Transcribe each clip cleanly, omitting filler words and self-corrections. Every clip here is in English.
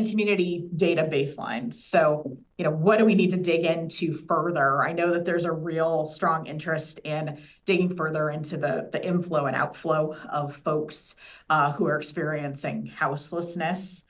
community data baselines. So, what do we need to dig into further? I know that there's a real strong interest in digging further into the inflow and outflow of folks who are experiencing houselessness.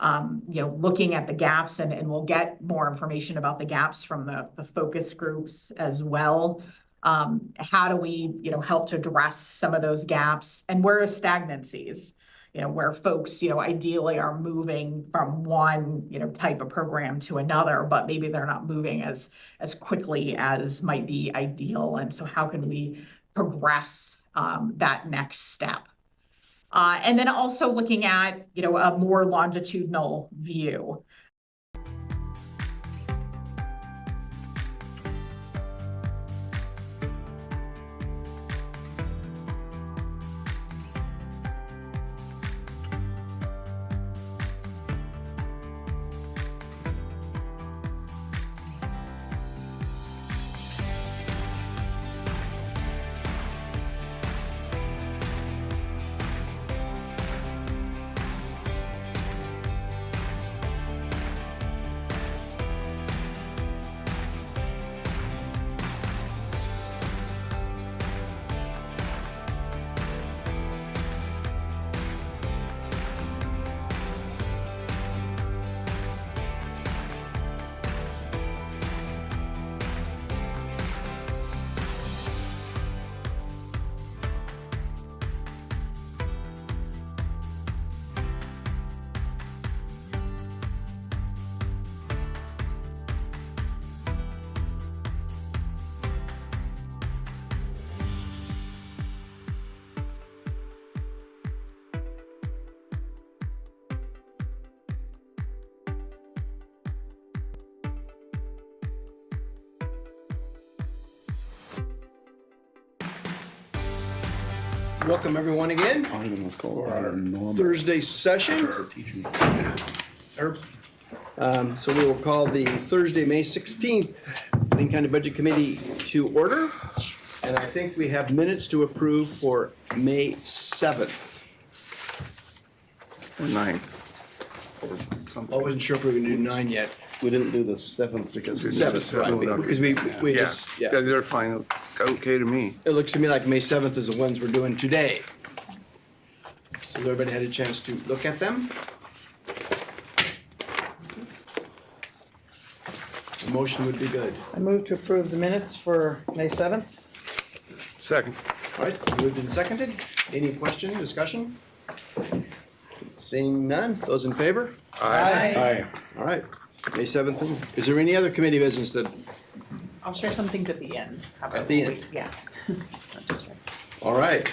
Looking at the gaps, and we'll get more information about the gaps from the focus groups as well. How do we, help to address some of those gaps, and where are stagnancies? Where folks, ideally are moving from one, type of program to another, but maybe they're not moving as quickly as might be ideal. And so how can we progress that next step? And then also looking at, a more longitudinal view. Welcome everyone again for our Thursday session. So we will call the Thursday, May 16th, Lane County Budget Committee to order. And I think we have minutes to approve for May 7th. Or 9th. I wasn't sure if we were going to do 9 yet. We didn't do the 7th because we. 7th, right, because we just, Yeah, they're fine, okay to me. It looks to me like May 7th is the ones we're doing today. So has everybody had a chance to look at them? A motion would be good. I move to approve the minutes for May 7th. Second. All right, moved and seconded. Any question, discussion? Seeing none, those in favor? Aye. All right, May 7th. Is there any other committee business that, I'll share some things at the end. How about At the we- end? Yeah. Not just right. all right.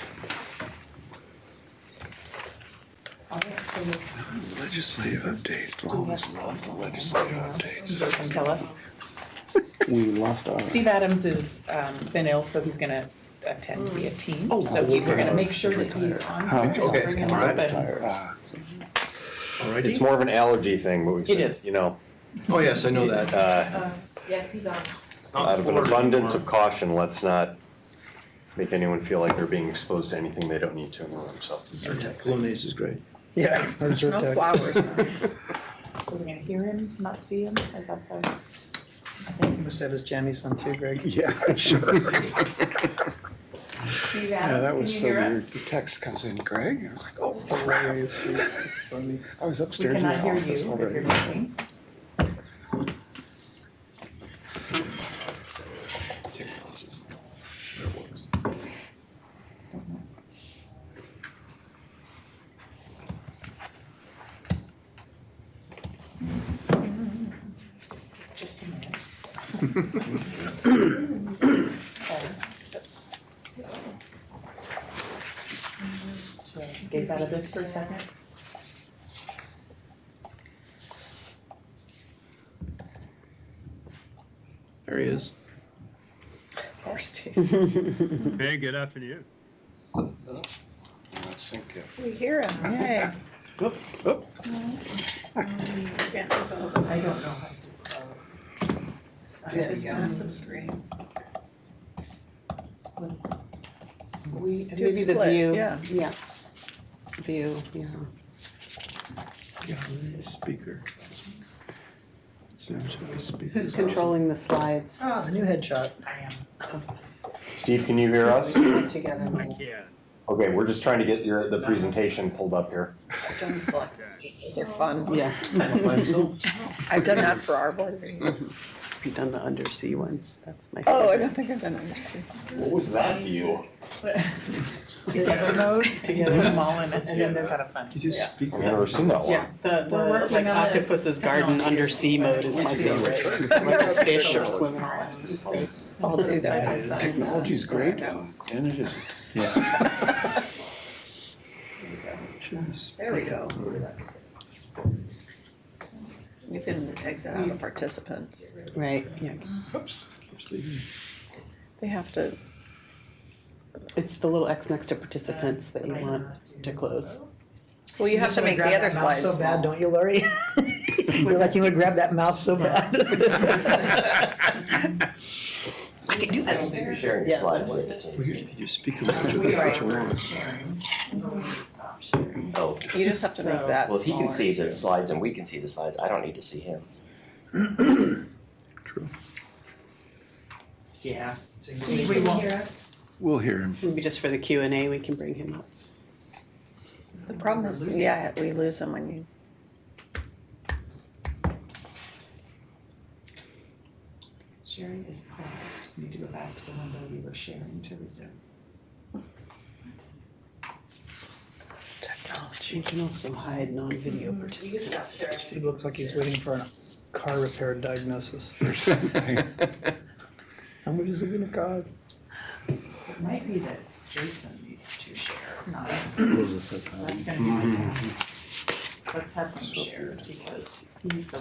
All right, so Legislative updates, always love the legislative updates. Jason, tell us. We lost our. Steve Adams is been ill, so he's gonna attend via Teams. So we're gonna make sure that he's on here. and Okay. bring him All right. up and- All righty. It's more of an allergy thing, but we said, is. Oh, yes, I know that. Yes, he's on. Out of an abundance of caution, let's not make anyone feel like they're being exposed to anything they don't need to in the room, so. Flonase is great. Yeah. No flowers. So we're gonna hear him, not see him, is that the? I think he must have his jammies on too, Greg. Yeah, sure. Steve Yeah, Adams, that can was you so hear weird. us? The text comes in, Greg, I was like, oh crap. Hilarious. It's funny. I was We upstairs in cannot my hear you office if you're already. talking. Just a minute. Should I escape out of this for a second? There he is. Poor Steve. Hey, good afternoon. I think, We hear him, yay. Oop, oop. I don't know how to. I have this massive screen. Split. We, and Do maybe the split, view. Yeah. Yeah. View, yeah. Speaker. Zoom's always speaker. Who's controlling the slides Ah, the new headshot. Steve, can you hear us? together? Yeah. Okay, we're just trying to get the presentation pulled up here. Don't select those are fun. Yes. I've done that for our board meetings. You've done the undersea one. That's my Oh, I favorite. don't think I've done undersea. What was that view? Together mode, together them all in it. And then kind of fun. You just speak. I've never seen that one. Yeah, the working like on it. Octopus's Garden undersea mode is my favorite. Like a fish or swimming around. It's great. I'll do that. Technology's great now, and it is. Yeah. There we go. You can exit out of participants. Right, yeah. Oops. Keeps leaving. They have to, It's the little X next to participants that you want to close. well, you have to make the other slides So bad, small. don't you, Lori? You're like, you would grab that mouse so bad. I can do this. You're sharing your Yeah. slides with Well, your speaker will put what you want. Oh, You just have to make that well, if he can smaller. see the slides and we can see the slides, I don't need to see him. True. Yeah. We won't. We'll hear him. Maybe just for the Q&A, we can bring him up. The problem is, yeah, we lose them when you, Sharing is paused. You need to go back to the window you were sharing to resume. technology. You can also hide non-video participants. Steve looks like he's waiting for a car repair diagnosis. Or something. How much is it gonna cost? It might be that Jason needs to share, not us. That's That's gonna be my guess. Let's have him share because he's the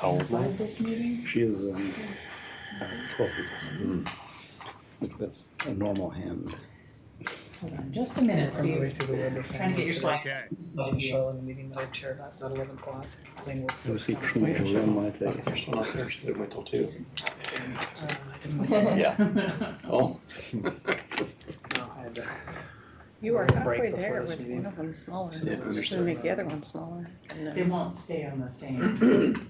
one inside this meeting. She is 12 people. That's a normal hand. Hold on just a minute, On the way Steve. through the window. Trying to get your slides. Okay. Michelle in the meeting that I chaired at 11 o'clock. Lane worked. It was he trying to ruin my face. Not Thursday, it went till 2. Yeah. Oh. No, I had to. You were Break halfway before there this with meeting. one of them smaller. Yeah, Should we make the other one smaller? And It then- won't stay on the same reason.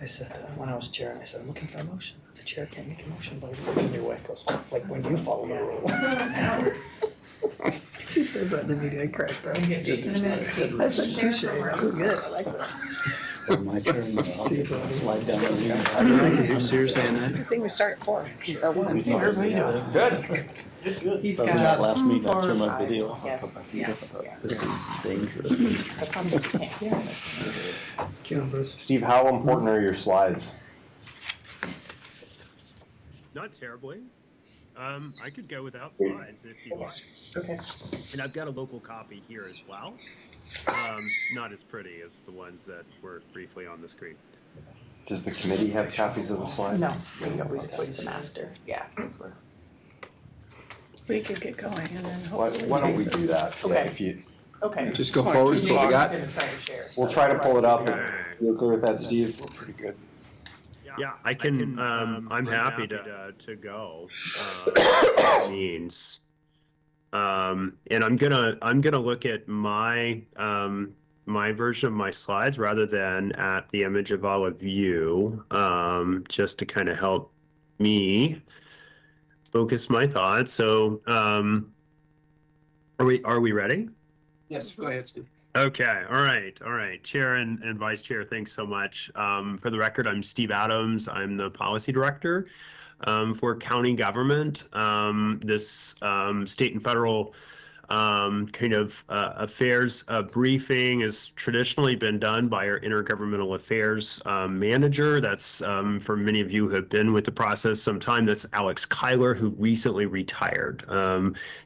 I said, when I was chair, I said, I'm looking for a motion. The chair can't make a motion by looking your way. It goes, like when you follow the rules. She says that in the meeting, I cracked up. We get Jason a minute, Steve. I said, touche, that was good, I like that. My turn. I'll slide down the knee. Are you serious on that? I think we start at 4 or 1. Everybody doing? Good. He's That was got that last meeting, I 4 or turned my 5. video off. Yes, yeah. This is dangerous. The problem is we can't hear him this. Karen Bruce. Steve, how important are your slides? Not terribly. I could go without slides if you like. Okay. And I've got a local copy here as well. Not as pretty as the ones that were briefly on the screen. Does the committee have copies of the slides? No, we always post them after. Yeah, because we're. We could get going and then Why hopefully. why don't we Jason- do that? Yeah, Okay. if you, Okay. Just go forward, see what we got. Jason's gonna try to share, we'll so try to pull it up. Okay. You okay with that, Steve? We're pretty good. Yeah, I can, I'm happy to go, by means. And I'm gonna look at my, my version of my slides rather than at the image of all of you, just to kind of help me focus my thoughts. So, are we ready? Yes, go ahead, Steve. Okay, all right. Chair and Vice Chair, thanks so much. For the record, I'm Steve Adams. I'm the Policy Director for County Government. This state and federal kind of affairs briefing has traditionally been done by our Intergovernmental Affairs Manager. That's, for many of you who have been with the process some time, that's Alex Kyler, who recently retired.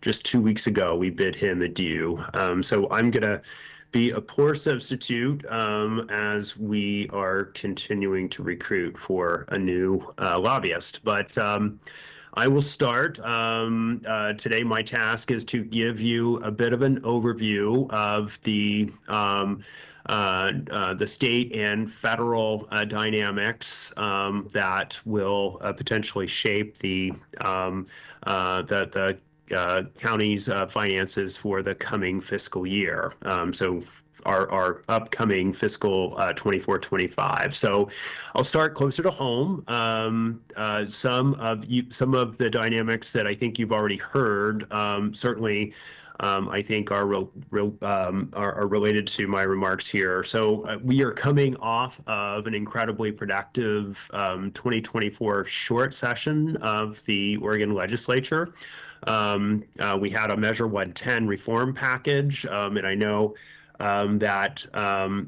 Just 2 weeks ago, we bid him adieu. So I'm going to be a poor substitute as we are continuing to recruit for a new lobbyist. But I will start. Today, my task is to give you a bit of an overview of the state and federal dynamics that will potentially shape the county's finances for the coming fiscal year. So our upcoming fiscal 24-25. So I'll start closer to home. Some of the dynamics that I think you've already heard, certainly I think are related to my remarks here. So we are coming off of an incredibly productive 2024 short session of the Oregon legislature. We had a Measure 110 reform package, and I know that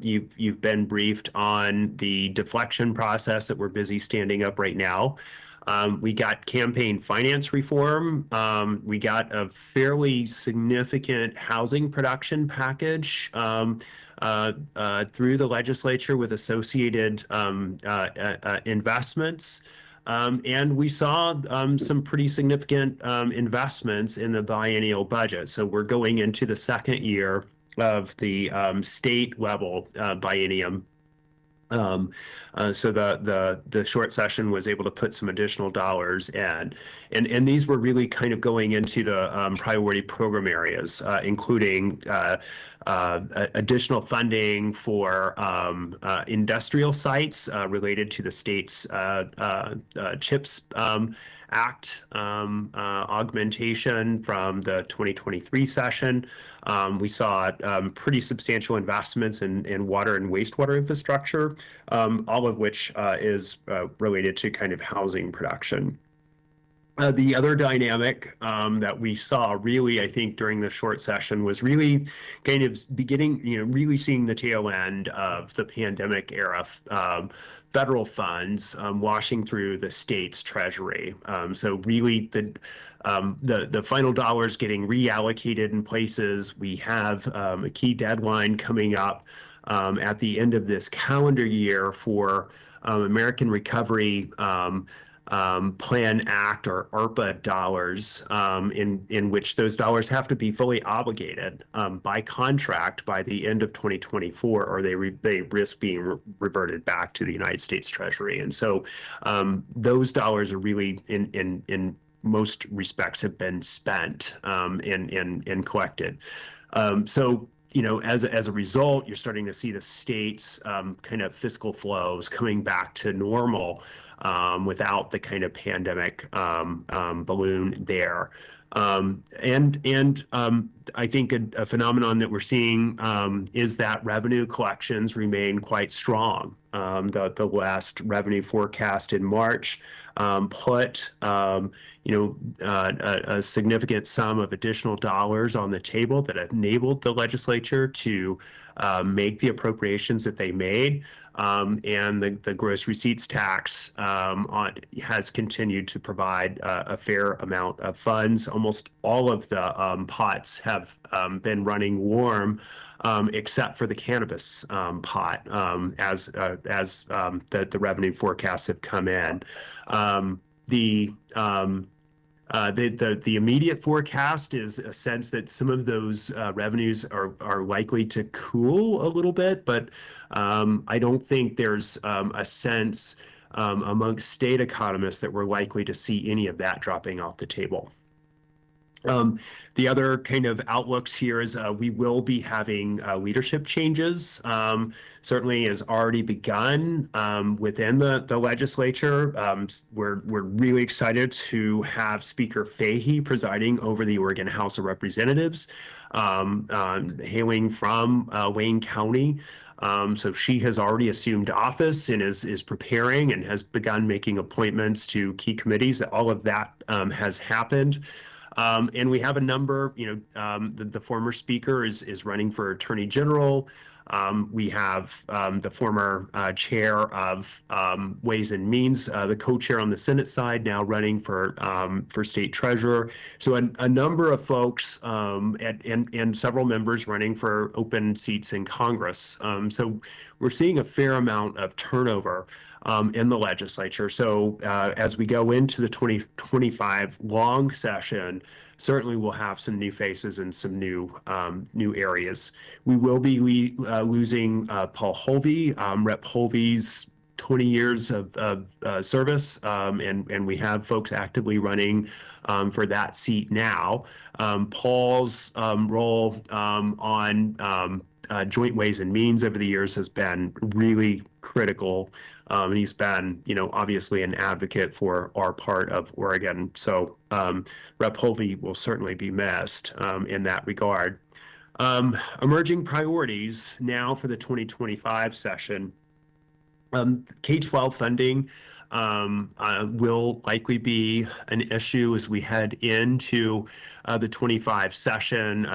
you've been briefed on the deflection process that we're busy standing up right now. We got campaign finance reform. We got a fairly significant housing production package through the legislature with associated investments. And we saw some pretty significant investments in the biennial budget. So we're going into the second year of the state level biennium. So the short session was able to put some additional dollars in, and these were really kind of going into the priority program areas, including additional funding for industrial sites related to the state's CHIPS Act augmentation from the 2023 session. We saw pretty substantial investments in water and wastewater infrastructure, all of which is related to kind of housing production. The other dynamic that we saw really, I think, during the short session was really kind of beginning, really seeing the tail end of the pandemic era federal funds washing through the state's treasury. So really the final dollars getting reallocated in places. We have a key deadline coming up at the end of this calendar year for American Recovery Plan Act, or ARPA dollars, in which those dollars have to be fully obligated by contract by the end of 2024, or they risk being reverted back to the United States Treasury. And so those dollars are really in most respects have been spent and collected. So as a result, you're starting to see the state's kind of fiscal flows coming back to normal without the kind of pandemic balloon there. And I think a phenomenon that we're seeing is that revenue collections remain quite strong. The last revenue forecast in March put a significant sum of additional dollars on the table that enabled the legislature to make the appropriations that they made. And the gross receipts tax has continued to provide a fair amount of funds. Almost all of the pots have been running warm, except for the cannabis pot, as the revenue forecasts have come in. The immediate forecast is a sense that some of those revenues are likely to cool a little bit, but I don't think there's a sense amongst state economists that we're likely to see any of that dropping off the table. The other kind of outlooks here is we will be having leadership changes. Certainly has already begun within the legislature. We're really excited to have Speaker Fahey presiding over the Oregon House of Representatives, hailing from Wayne County. So she has already assumed office and is preparing and has begun making appointments to key committees. All of that has happened. And we have a number, the former speaker is running for Attorney General. We have the former chair of Ways and Means, the co-chair on the Senate side, now running for state treasurer. So a number of folks and several members running for open seats in Congress. So we're seeing a fair amount of turnover in the legislature. So as we go into the 2025 long session, certainly we'll have some new faces and some new areas. We will be losing Paul Holvey, Rep. Holvey's 20 years of service, and we have folks actively running for that seat now. Paul's role on Joint Ways and Means over the years has been really critical. And he's been, obviously an advocate for our part of Oregon. So Rep. Hulvey will certainly be missed in that regard. Emerging priorities now for the 2025 session. K-12 funding will likely be an issue as we head into the 25 session.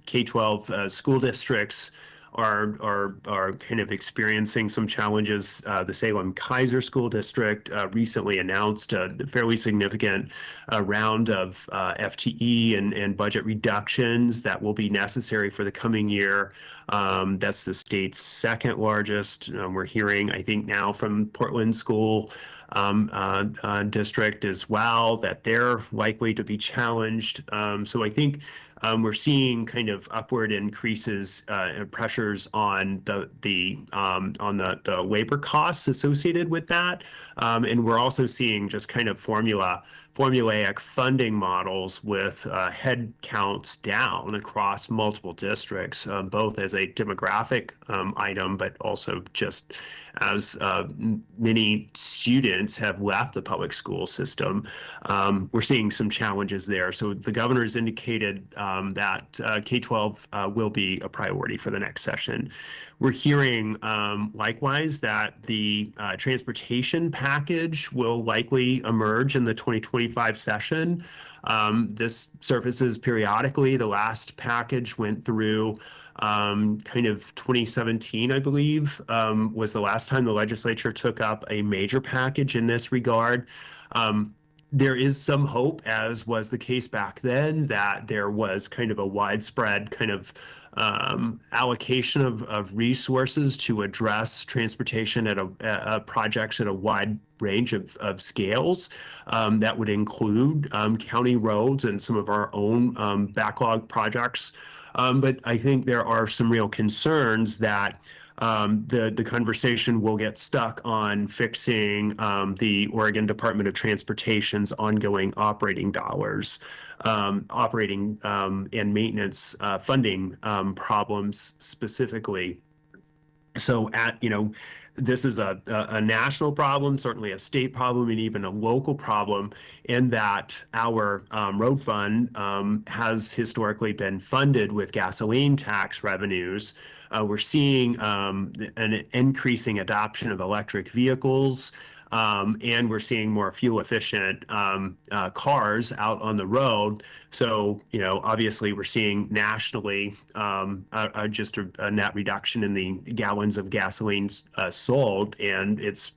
K-12 school districts are kind of experiencing some challenges. The Salem-Keizer School District recently announced a fairly significant round of FTE and budget reductions that will be necessary for the coming year. That's the state's second largest. We're hearing, I think, now from Portland School District as well that they're likely to be challenged. So I think we're seeing kind of upward increases and pressures on the labor costs associated with that, and we're also seeing just kind of formulaic funding models with head counts down across multiple districts, both as a demographic item, but also just as many students have left the public school system. We're seeing some challenges there. So the governor has indicated that K-12 will be a priority for the next session. We're hearing likewise that the transportation package will likely emerge in the 2025 session. This surfaces periodically. The last package went through kind of 2017, I believe, was the last time the legislature took up a major package in this regard. There is some hope, as was the case back then, that there was kind of a widespread kind of allocation of resources to address transportation at projects at a wide range of scales that would include county roads and some of our own backlog projects. But I think there are some real concerns that the conversation will get stuck on fixing the Oregon Department of Transportation's ongoing operating dollars, operating and maintenance funding problems specifically. So this is a national problem, certainly a state problem, and even a local problem, in that our road fund has historically been funded with gasoline tax revenues. We're seeing an increasing adoption of electric vehicles, and we're seeing more fuel efficient cars out on the road. So, obviously we're seeing nationally just a net reduction in the gallons of gasoline sold, and it's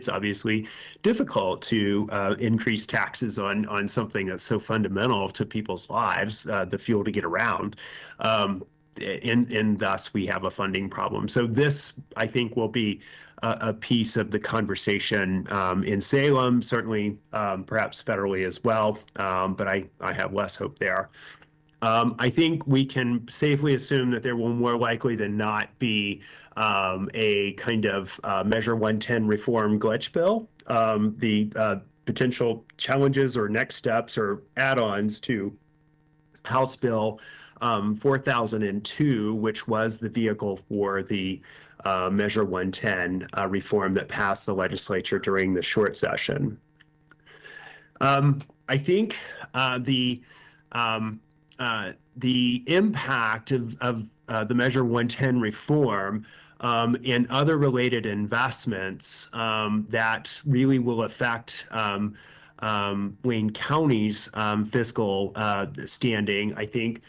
obviously difficult to increase taxes on something that's so fundamental to people's lives, the fuel to get around. And thus we have a funding problem. So this, I think, will be a piece of the conversation in Salem, certainly perhaps federally as well, but I have less hope there. I think we can safely assume that there will more likely than not be a kind of Measure 110 reform glitch bill. The potential challenges or next steps or add-ons to House Bill 4002, which was the vehicle for the Measure 110 reform that passed the legislature during the short session. I think the impact of the Measure 110 reform and other related investments that really will affect Wayne County's fiscal standing, I think,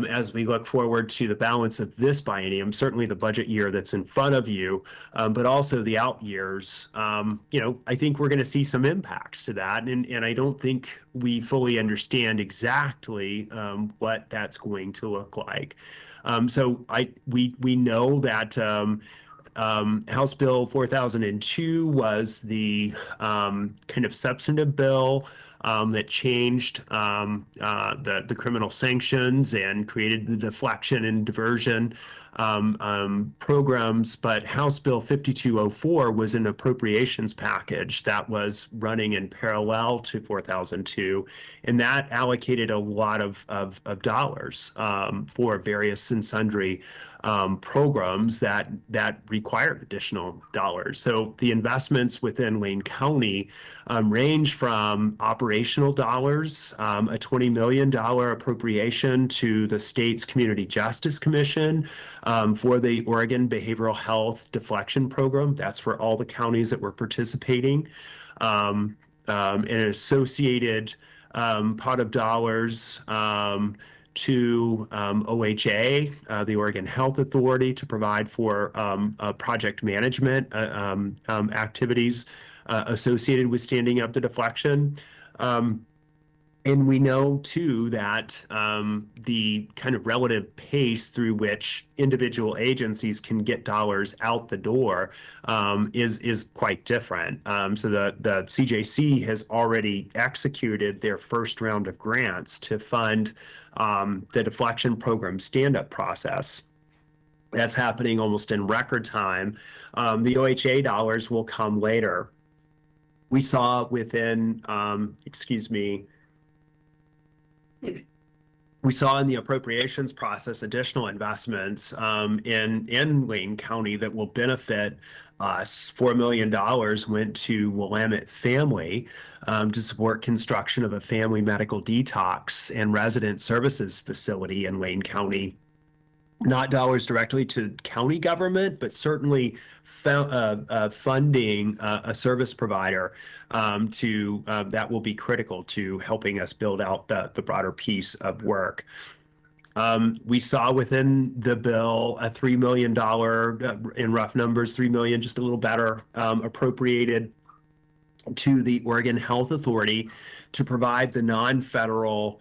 as we look forward to the balance of this biennium, certainly the budget year that's in front of you, but also the out years, I think we're going to see some impacts to that. And I don't think we fully understand exactly what that's going to look like. So we know that House Bill 4002 was the kind of substantive bill that changed the criminal sanctions and created the deflection and diversion programs, but House Bill 5204 was an appropriations package that was running in parallel to 4002, and that allocated a lot of dollars for various and sundry programs that required additional dollars. So the investments within Wayne County range from operational dollars, a $20 million appropriation to the state's Community Justice Commission for the Oregon Behavioral Health Deflection Program. That's for all the counties that were participating. An associated pot of dollars to OHA, the Oregon Health Authority, to provide for project management activities associated with standing up the deflection. And we know, too, that the kind of relative pace through which individual agencies can get dollars out the door is quite different. So the CJC has already executed their first round of grants to fund the deflection program stand-up process. That's happening almost in record time. The OHA dollars will come later. We saw within, we saw in the appropriations process additional investments in Wayne County that will benefit us. $4 million went to Willamette Family to support construction of a family medical detox and resident services facility in Wayne County. Not dollars directly to county government, but certainly funding a service provider that will be critical to helping us build out the broader piece of work. We saw within the bill a $3 million, in rough numbers, $3 million, just a little better, appropriated to the Oregon Health Authority to provide the non-federal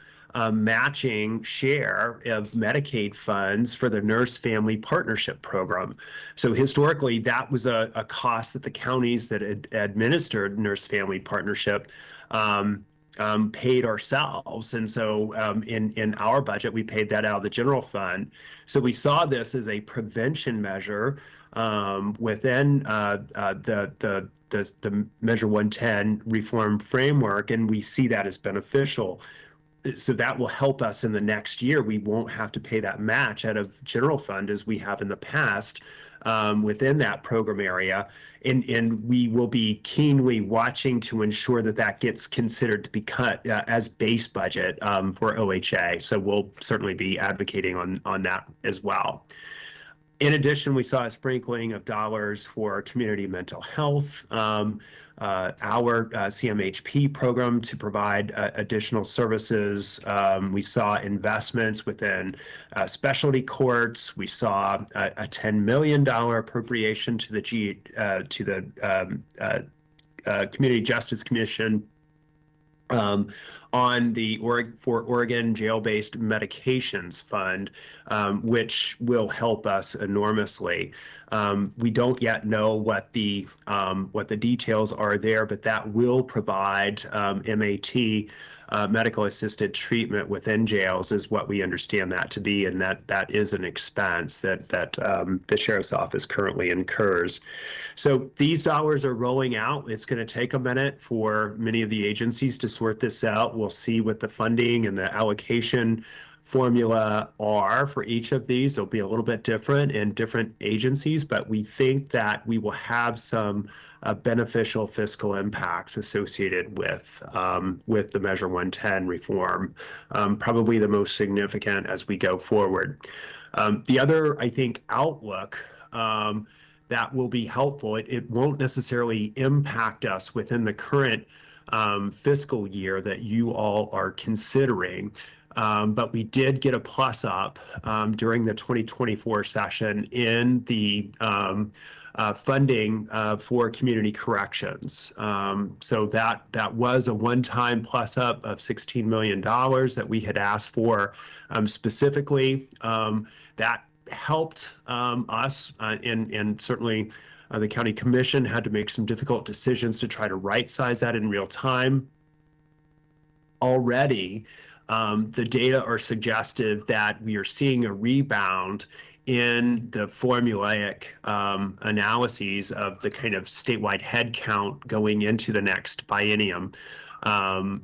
matching share of Medicaid funds for the Nurse Family Partnership Program. So historically, that was a cost that the counties that had administered Nurse Family Partnership paid ourselves. And so in our budget, we paid that out of the general fund. So we saw this as a prevention measure within the Measure 110 reform framework, and we see that as beneficial. So that will help us in the next year. We won't have to pay that match out of general fund as we have in the past within that program area. And we will be keenly watching to ensure that that gets considered to be cut as base budget for OHA. So we'll certainly be advocating on that as well. In addition, we saw a sprinkling of dollars for community mental health, our CMHP program to provide additional services. We saw investments within specialty courts. We saw a $10 million appropriation to the Community Justice Commission on the Oregon Jail-Based Medications Fund, which will help us enormously. We don't yet know what the details are there, but that will provide MAT, medical assisted treatment within jails, is what we understand that to be, and that is an expense that the Sheriff's Office currently incurs. So these dollars are rolling out. It's going to take a minute for many of the agencies to sort this out. We'll see what the funding and the allocation formula are for each of these. They'll be a little bit different in different agencies, but we think that we will have some beneficial fiscal impacts associated with the Measure 110 reform, probably the most significant as we go forward. The other, I think, outlook that will be helpful, it won't necessarily impact us within the current fiscal year that you all are considering. But we did get a plus up during the 2024 session in the funding for community corrections. So that was a one-time plus up of $16 million that we had asked for specifically. That helped us, and certainly the county commission had to make some difficult decisions to try to right-size that in real time. Already, the data are suggestive that we are seeing a rebound in the formulaic analyses of the kind of statewide head count going into the next biennium,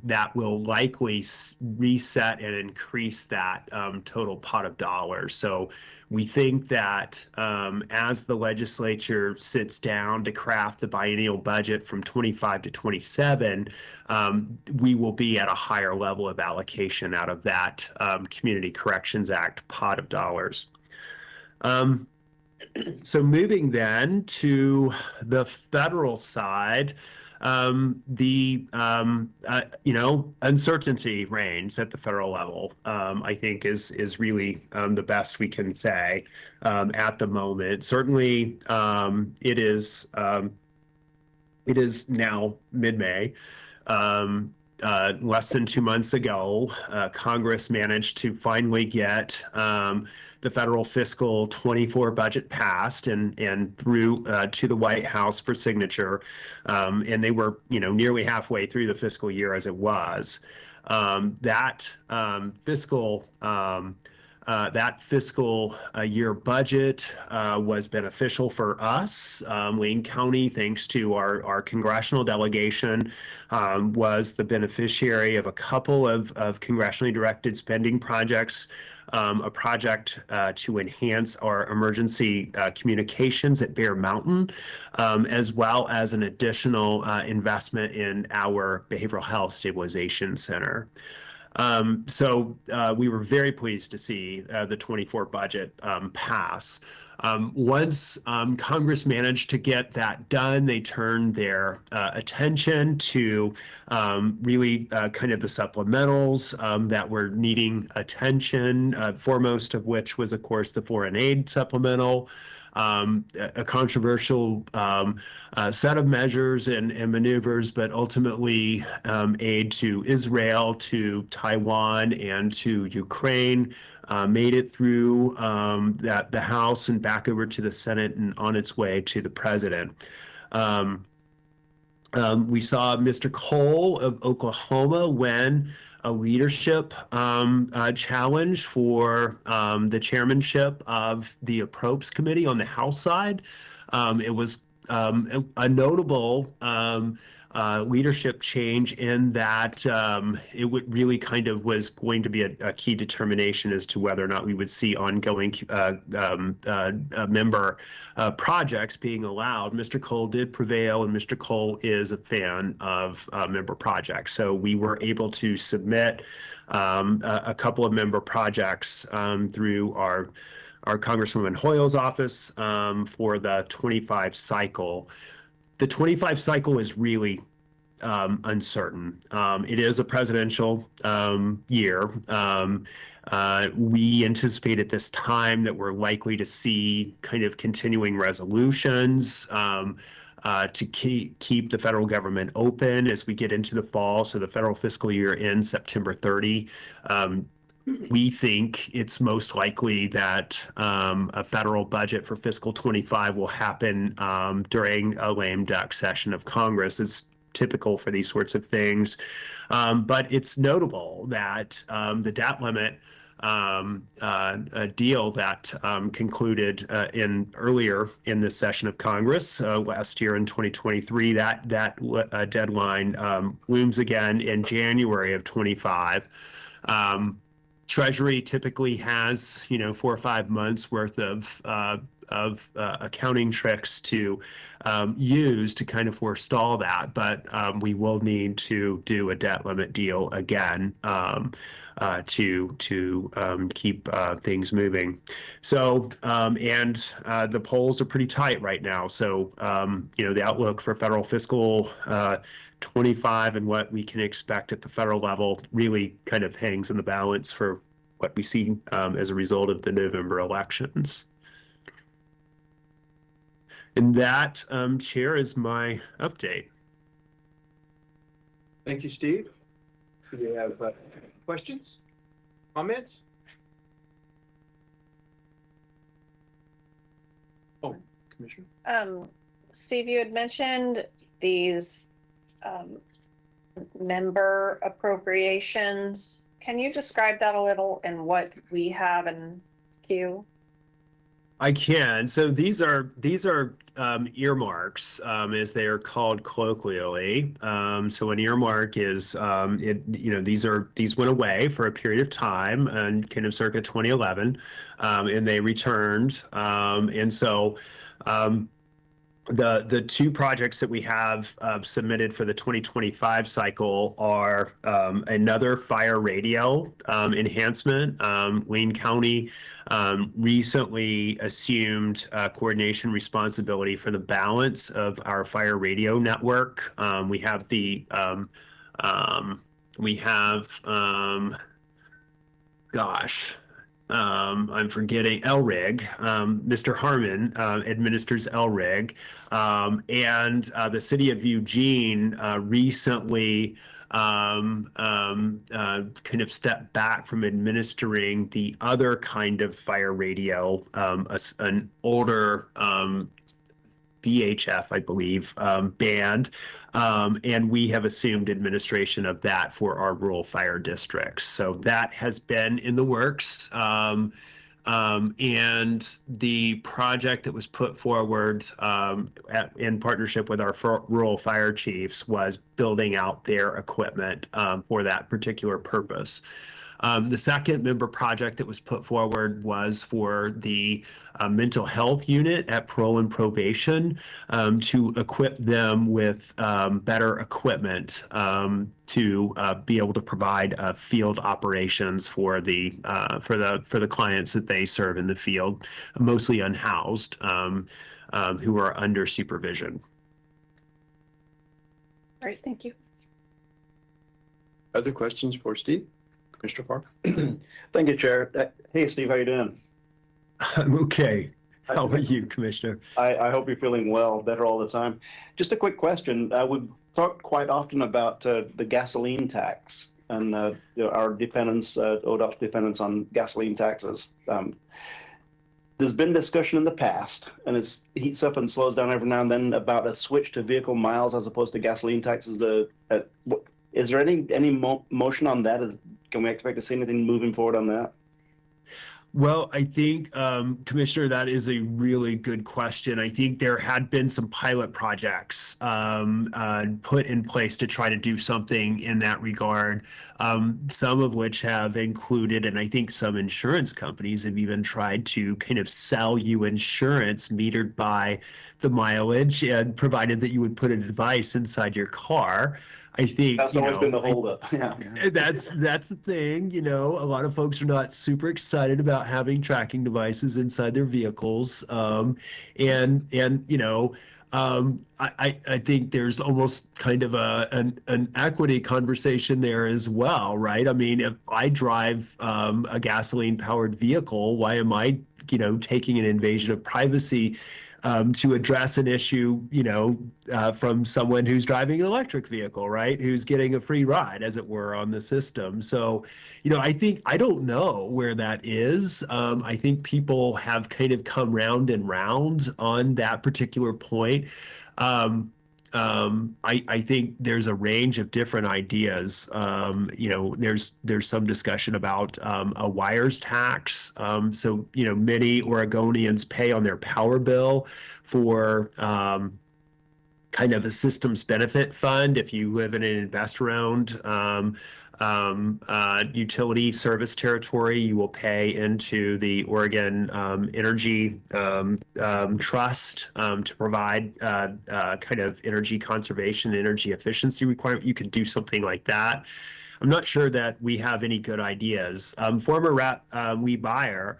that will likely reset and increase that total pot of dollars. So we think that as the legislature sits down to craft the biennial budget from 25 to 27, we will be at a higher level of allocation out of that Community Corrections Act pot of dollars. So moving then to the federal side, uncertainty reigns at the federal level. I think is really the best we can say at the moment. Certainly, it is now mid-May. Less than 2 months ago, Congress managed to finally get the federal fiscal 24 budget passed and through to the White House for signature. And they were, nearly halfway through the fiscal year as it was. That fiscal year budget was beneficial for us. Wayne County, thanks to our congressional delegation, was the beneficiary of a couple of congressionally directed spending projects. A project to enhance our emergency communications at Bear Mountain, as well as an additional investment in our Behavioral Health Stabilization Center. So we were very pleased to see the 24 budget pass. Once Congress managed to get that done, they turned their attention to really kind of the supplementals that were needing attention, foremost of which was, of course, the foreign aid supplemental. A controversial set of measures and maneuvers, but ultimately aid to Israel, to Taiwan, and to Ukraine made it through the House and back over to the Senate and on its way to the President. We saw Mr. Cole of Oklahoma win a leadership challenge for the chairmanship of the Appropriations Committee on the House side. It was a notable leadership change in that it would really kind of was going to be a key determination as to whether or not we would see ongoing member projects being allowed. Mr. Cole did prevail, and Mr. Cole is a fan of member projects. So we were able to submit a couple of member projects through our Congresswoman Hoyle's office for the 25 cycle. The 25 cycle is really uncertain. It is a presidential year. We anticipate at this time that we're likely to see kind of continuing resolutions to keep the federal government open as we get into the fall. So the federal fiscal year ends September 30. We think it's most likely that a federal budget for fiscal 25 will happen during a lame duck session of Congress. It's typical for these sorts of things. But it's notable that the debt limit deal that concluded earlier in this session of Congress last year in 2023, that deadline looms again in January of 25. Treasury typically has, 4 or 5 months worth of accounting tricks to use to kind of forestall that, but we will need to do a debt limit deal again to keep things moving. So the polls are pretty tight right now. So the outlook for federal fiscal 25 and what we can expect at the federal level really kind of hangs in the balance for what we see as a result of the November elections. And that, Chair, is my update. Thank you, Steve. Do we have questions, comments? Oh, Commissioner. Steve, you had mentioned these member appropriations. Can you describe that a little and what we have in queue? I can. So these are earmarks, as they are called colloquially. So an earmark is these went away for a period of time and kind of circa 2011, and they returned. And so the two projects that we have submitted for the 2025 cycle are another fire radio enhancement. Wayne County recently assumed coordination responsibility for the balance of our fire radio network. We have I'm forgetting LRIG. Mr. Harmon administers LRIG. And the city of Eugene recently kind of stepped back from administering the other kind of fire radio, an older VHF, I believe, band, and we have assumed administration of that for our rural fire districts. So that has been in the works. And the project that was put forward in partnership with our rural fire chiefs was building out their equipment for that particular purpose. The second member project that was put forward was for the mental health unit at parole and probation to equip them with better equipment to be able to provide field operations for the clients that they serve in the field, mostly unhoused, who are under supervision. All right, thank you. Other questions for Steve? Commissioner Park? Thank you, Chair. Hey, Steve, how you doing? I'm okay. How are you, Commissioner? I hope you're feeling well, better all the time. Just a quick question. We've talked quite often about the gasoline tax and our dependence, ODOT's dependence on gasoline taxes. There's been discussion in the past, and it heats up and slows down every now and then, about a switch to vehicle miles as opposed to gasoline taxes. Is there any motion on that? Can we expect to see anything moving forward on that? Well, I think, Commissioner, that is a really good question. I think there had been some pilot projects put in place to try to do something in that regard, some of which have included, and I think some insurance companies have even tried to kind of sell you insurance metered by the mileage, and provided that you would put a device inside your car. I think that's always been the holdup. Yeah. That's the thing. A lot of folks are not super excited about having tracking devices inside their vehicles, I think there's almost kind of an equity conversation there as well, right? I mean, if I drive a gasoline powered vehicle, why am I taking an invasion of privacy to address an issue, from someone who's driving an electric vehicle, right? Who's getting a free ride, as it were, on the system. So, I don't know where that is. I think people have kind of come round and round on that particular point. I think there's a range of different ideas. There's some discussion about a wires tax. So many Oregonians pay on their power bill for kind of a systems benefit fund. If you live in an investor-owned utility service territory, you will pay into the Oregon Energy Trust to provide kind of energy conservation, energy efficiency requirement. You could do something like that. I'm not sure that we have any good ideas. Former Rep. Lee Byer,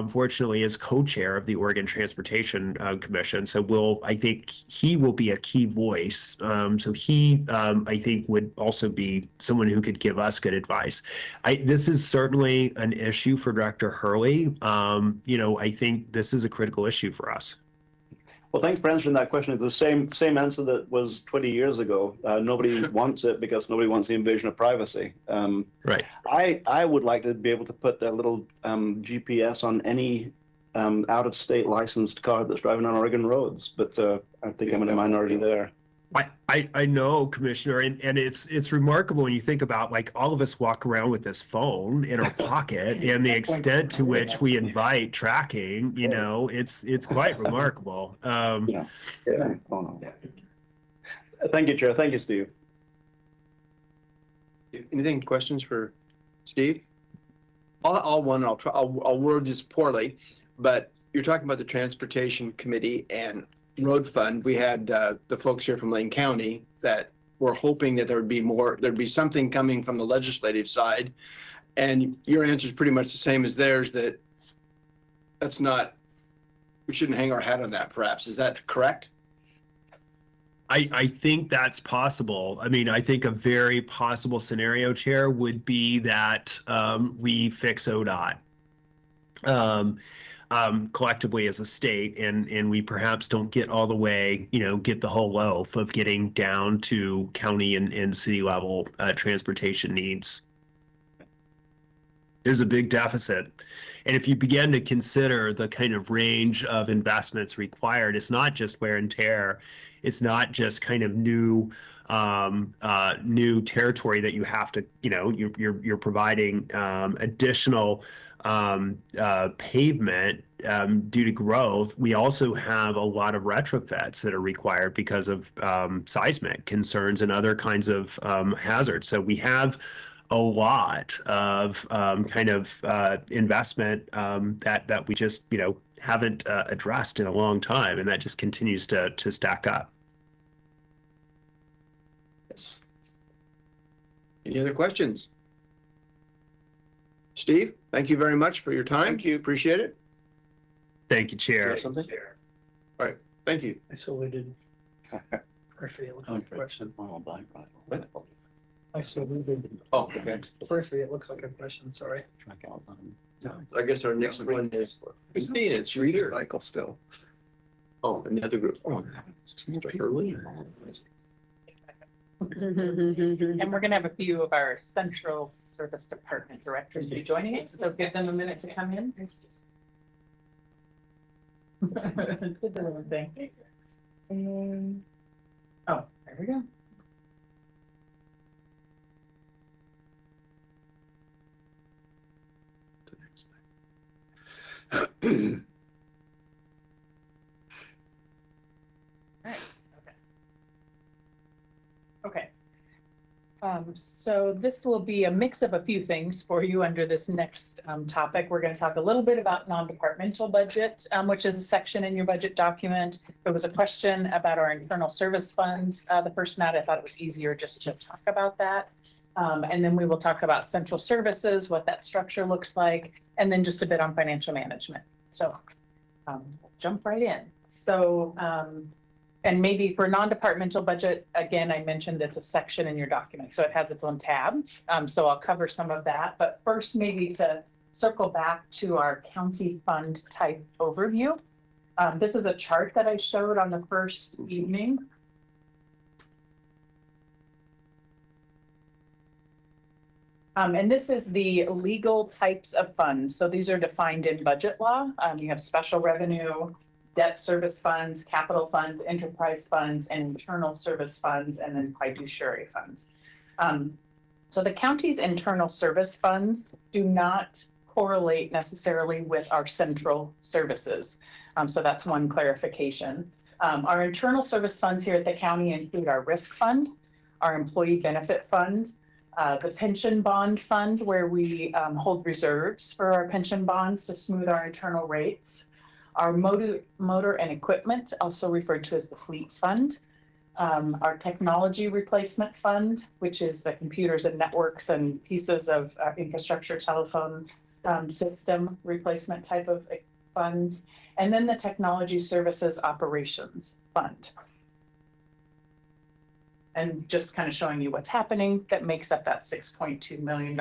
fortunately, is co-chair of the Oregon Transportation Commission. So I think he will be a key voice. So he, I think, would also be someone who could give us good advice. This is certainly an issue for Director Hurley. I think this is a critical issue for us. Well, thanks for answering that question. It's the same answer that was 20 years ago. Nobody wants it because nobody wants the invasion of privacy. Right. I would like to be able to put a little GPS on any out-of-state licensed car that's driving on Oregon roads, but I think I'm in a minority there. I know, Commissioner, and it's remarkable when you think about, like, all of us walk around with this phone in our pocket, and the extent to which we invite tracking, you know, it's quite remarkable. Yeah. Thank you, Chair. Thank you, Steve. Anything, questions for Steve? I'll word this poorly, but you're talking about the Transportation Committee and Road Fund. We had the folks here from Lane County that were hoping that there'd be something coming from the legislative side. And your answer is pretty much the same as theirs, that we shouldn't hang our hat on that, perhaps. Is that correct? I think that's possible. I mean, I think a very possible scenario, Chair, would be that we fix ODOT collectively as a state, and we perhaps don't get all the way, get the whole loaf of getting down to county and city level transportation needs. There's a big deficit. And if you begin to consider the kind of range of investments required, it's not just wear and tear. It's not just kind of new territory that you have to, you're providing additional pavement due to growth. We also have a lot of retrofits that are required because of seismic concerns and other kinds of hazards. So we have a lot of investment that we just haven't addressed in a long time, and that just continues to stack up. Yes. Any other questions? Steve, thank you very much for your time. Thank you. Appreciate it. Thank you, Chair. Something? All right. Thank you. I saluted. Periphery, it looks like a question. I saluted. Oh, okay. Periphery, it looks like a question, sorry. I guess our next one is Christine. It's your here. Michael still. Oh, another group. Oh, early. And we're gonna have a few of our Central Service Department directors be joining us, so give them a minute to come in. Did the little thing. Oh, there we go. Right, okay. So this will be a mix of a few things for you under this next topic. We're going to talk a little bit about non-departmental budget, which is a section in your budget document. There was a question about our internal service funds. The first night I thought it was easier just to talk about that. And then we will talk about central services, what that structure looks like, and then just a bit on financial management. So jump right in. So, and maybe for non-departmental budget, again, I mentioned it's a section in your document, so it has its own tab. So I'll cover some of that, but first maybe to circle back to our county fund type overview. This is a chart that I showed on the first evening. And this is the legal types of funds. So these are defined in budget law. You have special revenue, debt service funds, capital funds, enterprise funds, and internal service funds, and then fiduciary funds. So the county's internal service funds do not correlate necessarily with our central services. So that's one clarification. Our internal service funds here at the county include our risk fund, our employee benefit fund, the pension bond fund, where we hold reserves for our pension bonds to smooth our internal rates. Our motor and equipment, also referred to as the fleet fund. Our technology replacement fund, which is the computers and networks and pieces of infrastructure, telephone system replacement type of funds. And then the technology services operations fund. And just kind of showing you what's happening that makes up that $6.2 million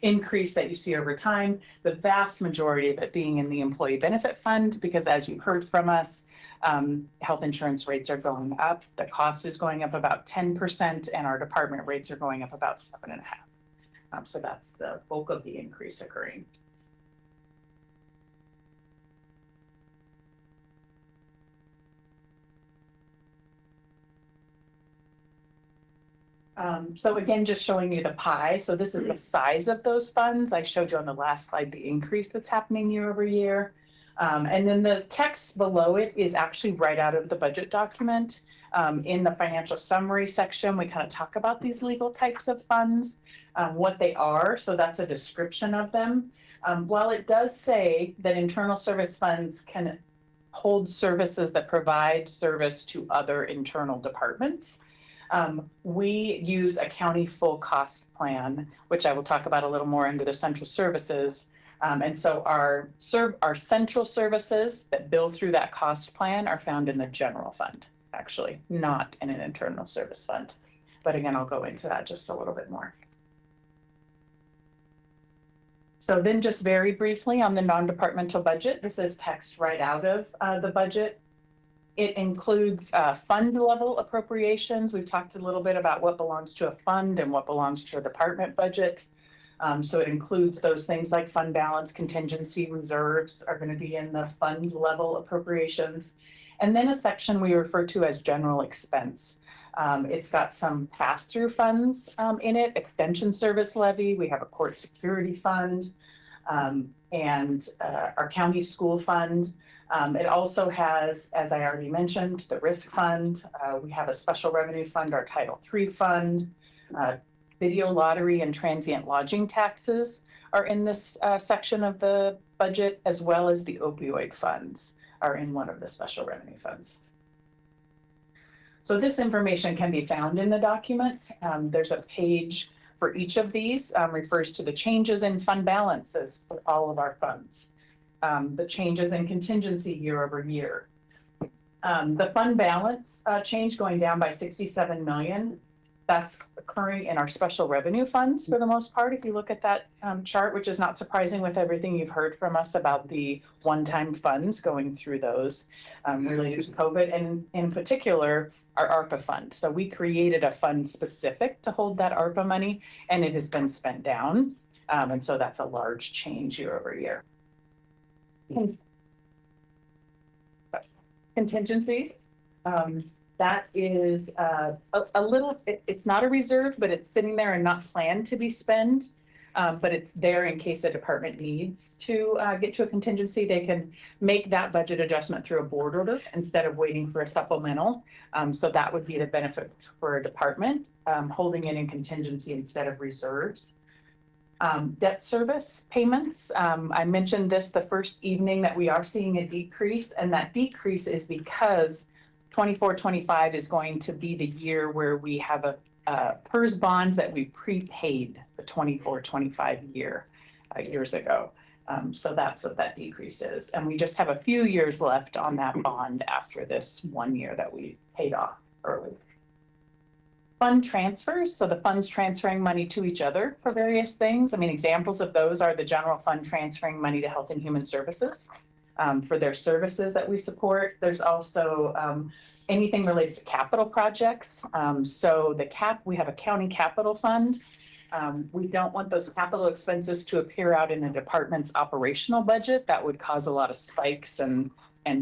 increase that you see over time. The vast majority of it being in the employee benefit fund, because as you heard from us, health insurance rates are going up. The cost is going up about 10%, and our department rates are going up about 7.5%. So that's the bulk of the increase occurring. So again, just showing you the pie. So this is the size of those funds. I showed you on the last slide the increase that's happening year over year. And then the text below it is actually right out of the budget document. In the financial summary section, we kind of talk about these legal types of funds, what they are. So that's a description of them. While it does say that internal service funds can hold services that provide service to other internal departments, we use a county full cost plan, which I will talk about a little more under the central services. And so our central services that bill through that cost plan are found in the general fund, actually, not in an internal service fund. But again, I'll go into that just a little bit more. So then just very briefly on the non-departmental budget, this is text right out of the budget. It includes fund level appropriations. We've talked a little bit about what belongs to a fund and what belongs to a department budget. So it includes those things like fund balance, contingency, reserves are going to be in the fund level appropriations. And then a section we refer to as general expense. It's got some pass-through funds in it, extension service levy. We have a court security fund and our county school fund. It also has, as I already mentioned, the risk fund. We have a special revenue fund, our Title III fund. Video lottery and transient lodging taxes are in this section of the budget, as well as the opioid funds are in one of the special revenue funds. So this information can be found in the document. There's a page for each of these, refers to the changes in fund balances for all of our funds, the changes in contingency year over year. The fund balance change going down by 67 million. That's occurring in our special revenue funds for the most part. If you look at that chart, which is not surprising with everything you've heard from us about the one-time funds going through those related to COVID, and in particular, our ARPA fund. So we created a fund specific to hold that ARPA money, and it has been spent down. And so that's a large change year over year. Contingencies. That is a little, it's not a reserve, but it's sitting there and not planned to be spent. But it's there in case a department needs to get to a contingency. They can make that budget adjustment through a board order instead of waiting for a supplemental. So that would be the benefit for a department, holding it in contingency instead of reserves. Debt service payments. I mentioned this the first evening that we are seeing a decrease, and that decrease is because 24-25 is going to be the year where we have a PERS bonds that we prepaid the 24-25 years ago. So that's what that decrease is. And we just have a few years left on that bond after this 1 year that we paid off early. Fund transfers, so the funds transferring money to each other for various things. I mean, examples of those are the general fund transferring money to Health and Human Services for their services that we support. There's also anything related to capital projects. So we have a county capital fund. We don't want those capital expenses to appear out in the department's operational budget. That would cause a lot of spikes and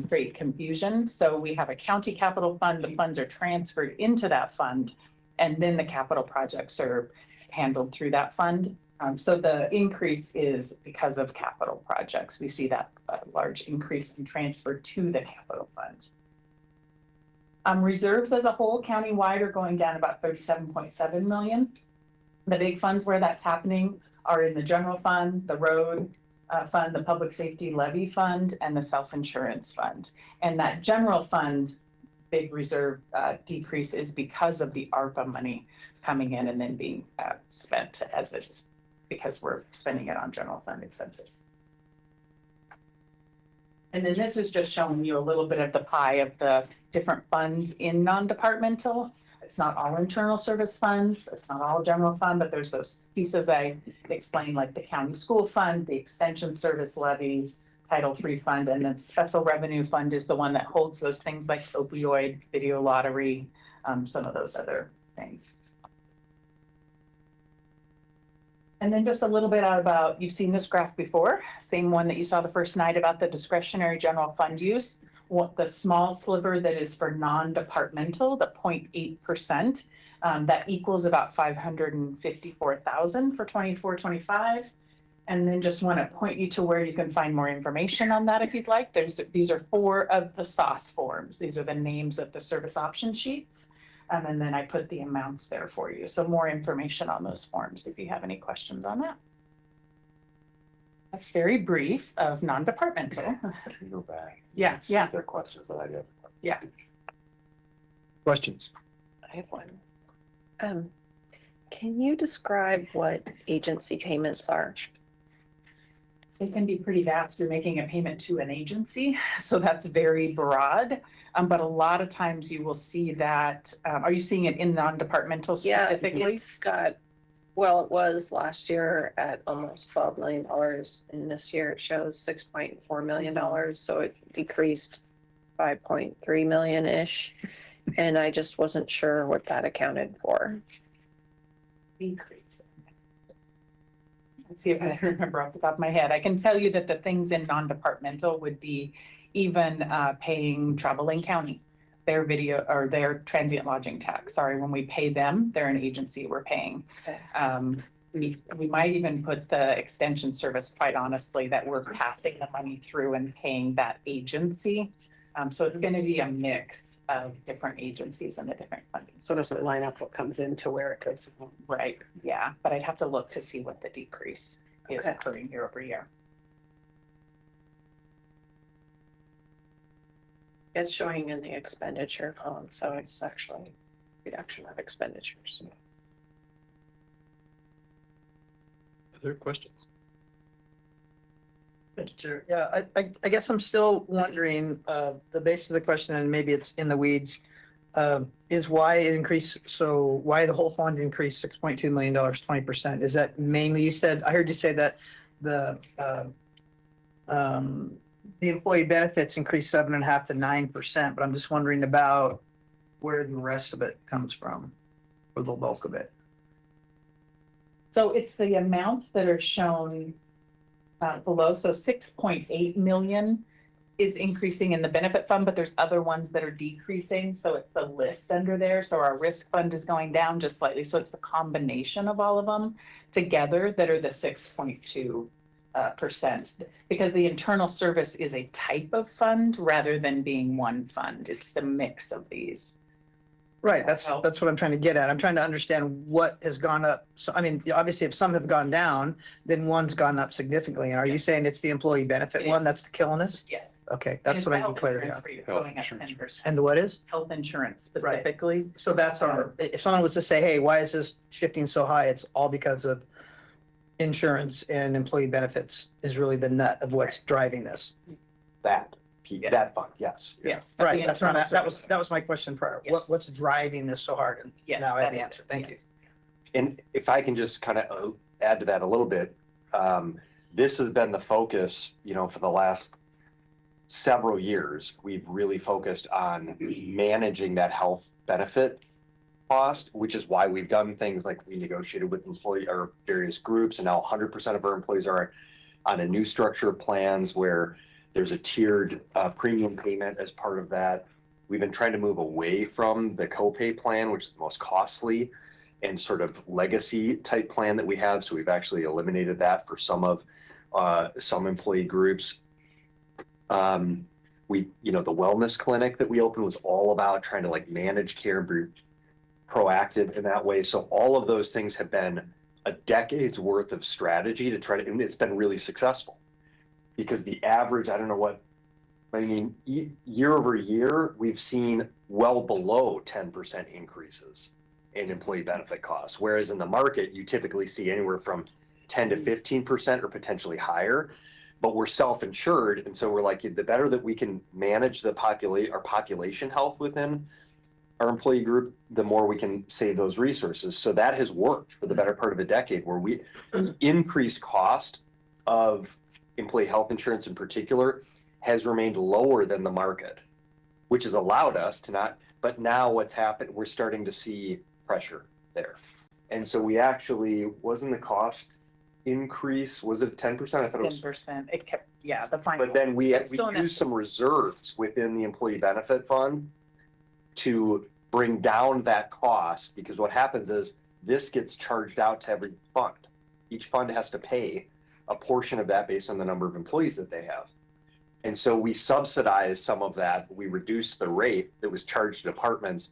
create confusion. So we have a county capital fund. The funds are transferred into that fund, and then the capital projects are handled through that fund. So the increase is because of capital projects. We see that large increase in transfer to the capital fund. Reserves as a whole countywide are going down about 37.7 million. The big funds where that's happening are in the general fund, the road fund, the public safety levy fund, and the self-insurance fund. And that general fund big reserve decrease is because of the ARPA money coming in and then being spent as it's, because we're spending it on general fund expenses. And then this is just showing you a little bit of the pie of the different funds in non-departmental. It's not all internal service funds, it's not all general fund, but there's those pieces I explained, like the county school fund, the extension service levy, Title III fund, and then special revenue fund is the one that holds those things like opioid, video lottery, some of those other things. And then just a little bit about, you've seen this graph before, same one that you saw the first night about the discretionary general fund use. the small sliver that is for non-departmental, the 0.8%, that equals about 554,000 for 24-25. And then just want to point you to where you can find more information on that if you'd like. These are 4 of the SOS forms. These are the names of the service option sheets. And then I put the amounts there for you. So more information on those forms if you have any questions on that. That's very brief of non-departmental. Can you go back? Yeah, See yeah. if there are questions that I have. Yeah. Questions? I have one. Can you describe what agency payments are? It can be pretty vast. You're making a payment to an agency, so that's very broad. But a lot of times you will see that, are you seeing it in non-departmental specifically? Yeah, it's got, well, it was last year at almost $12 million, and this year it shows $6.4 million, so it decreased 5.3 million-ish, and I just wasn't sure what that accounted for. Decrease. Let's see if I remember off the top of my head. I can tell you that the things in non-departmental would be even paying Travel Lane County, their video or their transient lodging tax. Sorry, when we pay them, they're an agency we're paying. We might even put the extension service, quite honestly, that we're passing the money through and paying that agency. So it's going to be a mix of different agencies and the different funding. So does it line up what comes into where it goes? Right, yeah, but I'd have to look to see what the decrease is occurring year over year. It's showing in the expenditure column, so it's actually reduction of expenditures. Other questions? Yeah, I guess I'm still wondering, the base of the question, and maybe it's in the weeds, is why it increased, so why the whole fund increased $6.2 million, 20%? Is that mainly, I heard you say that the employee benefits increased 7.5% to 9%, but I'm just wondering about where the rest of it comes from, or the bulk of it. So it's the amounts that are shown below. So 6.8 million is increasing in the benefit fund, but there's other ones that are decreasing. So it's the list under there. So our risk fund is going down just slightly. So it's the combination of all of them together that are the 6.2%, because the internal service is a type of fund rather than being one fund. It's the mix of these. Right, that's what I'm trying to get at. I'm trying to understand what has gone up. So, I mean, obviously, if some have gone down, then one's gone up significantly. And are you saying it's the employee benefit one that's killing us? Yes. Okay, that's what I need clarity on. Going up 10%. And the what is? Health insurance specifically. So that's our, if someone was to say, hey, why is this shifting so high? It's all because of insurance and employee benefits is really the nut of what's driving this. That fund, yes. Yes. Right, that's what that was my question prior. Yes. What's driving this so hard? And Yes, now I have that the is answer. it. Thank you. Yes. And if I can just kind of add to that a little bit, this has been the focus, for the last several years. We've really focused on managing that health benefit cost, which is why we've done things like we negotiated with employee or various groups, and now 100% of our employees are on a new structure of plans where there's a tiered premium payment as part of that. We've been trying to move away from the copay plan, which is the most costly and sort of legacy type plan that we have. So we've actually eliminated that for some employee groups. The wellness clinic that we opened was all about trying to manage care and be proactive in that way. So all of those things have been a decade's worth of strategy to try to, and it's been really successful. Because the average, year over year, we've seen well below 10% increases in employee benefit costs. Whereas in the market, you typically see anywhere from 10 to 15% or potentially higher. But we're self-insured. And so we're like, the better that we can manage our population health within our employee group, the more we can save those resources. So that has worked for the better part of a decade, where we increase cost of employee health insurance in particular has remained lower than the market, which has allowed us to not, but now what's happened, we're starting to see pressure there. And so we actually, wasn't the cost increase, was it 10%? I thought it was 10%. It kept, yeah, the final. But then we It's still an used some reserves within the employee benefit fund to bring down that cost, because what happens is this gets charged out to every fund. Each fund has to pay a portion of that based on the number of employees that they have. And so we subsidized some of that. We reduced the rate that was charged to departments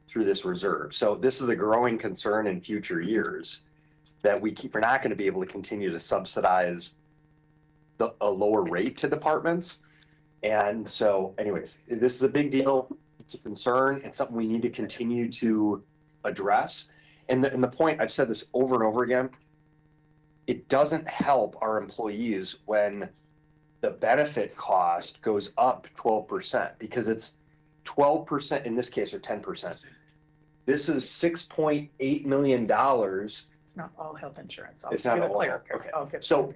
through this reserve. So this is a growing concern in future years, that we're not going to be able to continue to subsidize a lower rate to departments. And so anyways, this is a big deal. It's a concern. It's something we need to continue to address. And the point, I've said this over and over again, it doesn't help our employees when the benefit cost goes up 12%, because it's 12% in this case, or 10%. This is $6.8 million. It's not all health insurance. It's not all, okay. So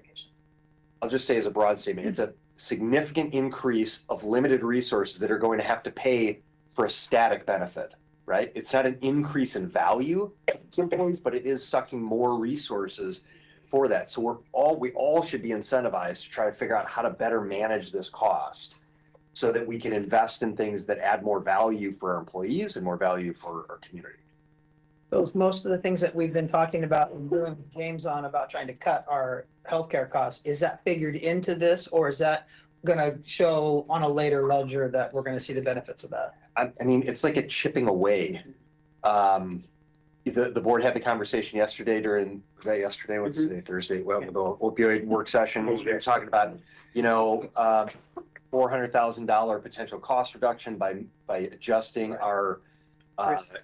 I'll just say as a broad statement, it's a significant increase of limited resources that are going to have to pay for a static benefit, right? It's not an increase in value to employees, but it is sucking more resources for that. So we all should be incentivized to try to figure out how to better manage this cost so that we can invest in things that add more value for our employees and more value for our community. Those, most of the things that we've been talking about and doing with James on about trying to cut our healthcare costs, is that figured into this, or is that gonna show on a later ledger that we're gonna see the benefits of that? I mean, it's like a chipping away. The board had the conversation yesterday was that yesterday? What's today? Thursday? Well, the opioid work session, we were talking about, $400,000 potential cost reduction by adjusting our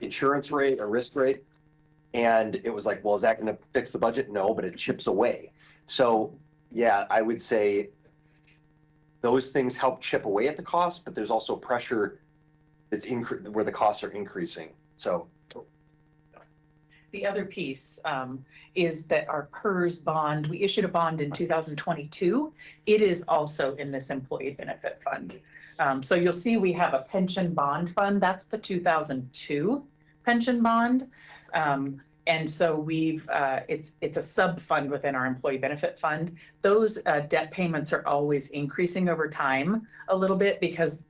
insurance rate or risk rate. And it was like, well, is that going to fix the budget? No, but it chips away. So yeah, I would say those things help chip away at the cost, but there's also pressure that's where the costs are increasing. So the other piece is that our PERS bond, we issued a bond in 2022. It is also in this employee benefit fund. So you'll see we have a pension bond fund. That's the 2002 pension bond. And so it's a sub fund within our employee benefit fund. Those debt payments are always increasing over time a little bit because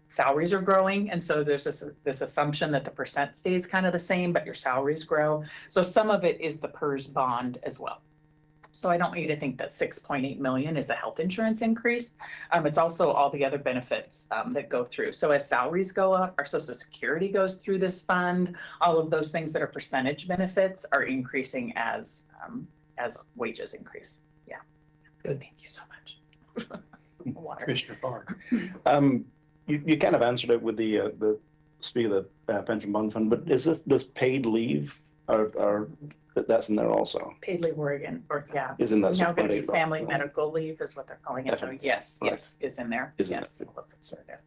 salaries are growing. And so there's this assumption that the percent stays kind of the same, but your salaries grow. So some of it is the PERS bond as well. So I don't want you to think that 6.8 million is a health insurance increase. It's also all the other benefits that go through. So as salaries go up, our Social Security goes through this fund. All of those things that are percentage benefits are increasing as wages increase. Yeah. Good. Thank you so much. Water. Commissioner Park. You kind of answered it with the speak of the pension bond fund, but does paid leave or that's in there also? Paid leave Oregon, or yeah. Is in that now going to be 6.8 family medical leave is what they're calling it. So yes, Right. yes, is in there. Is in yes, it's right there.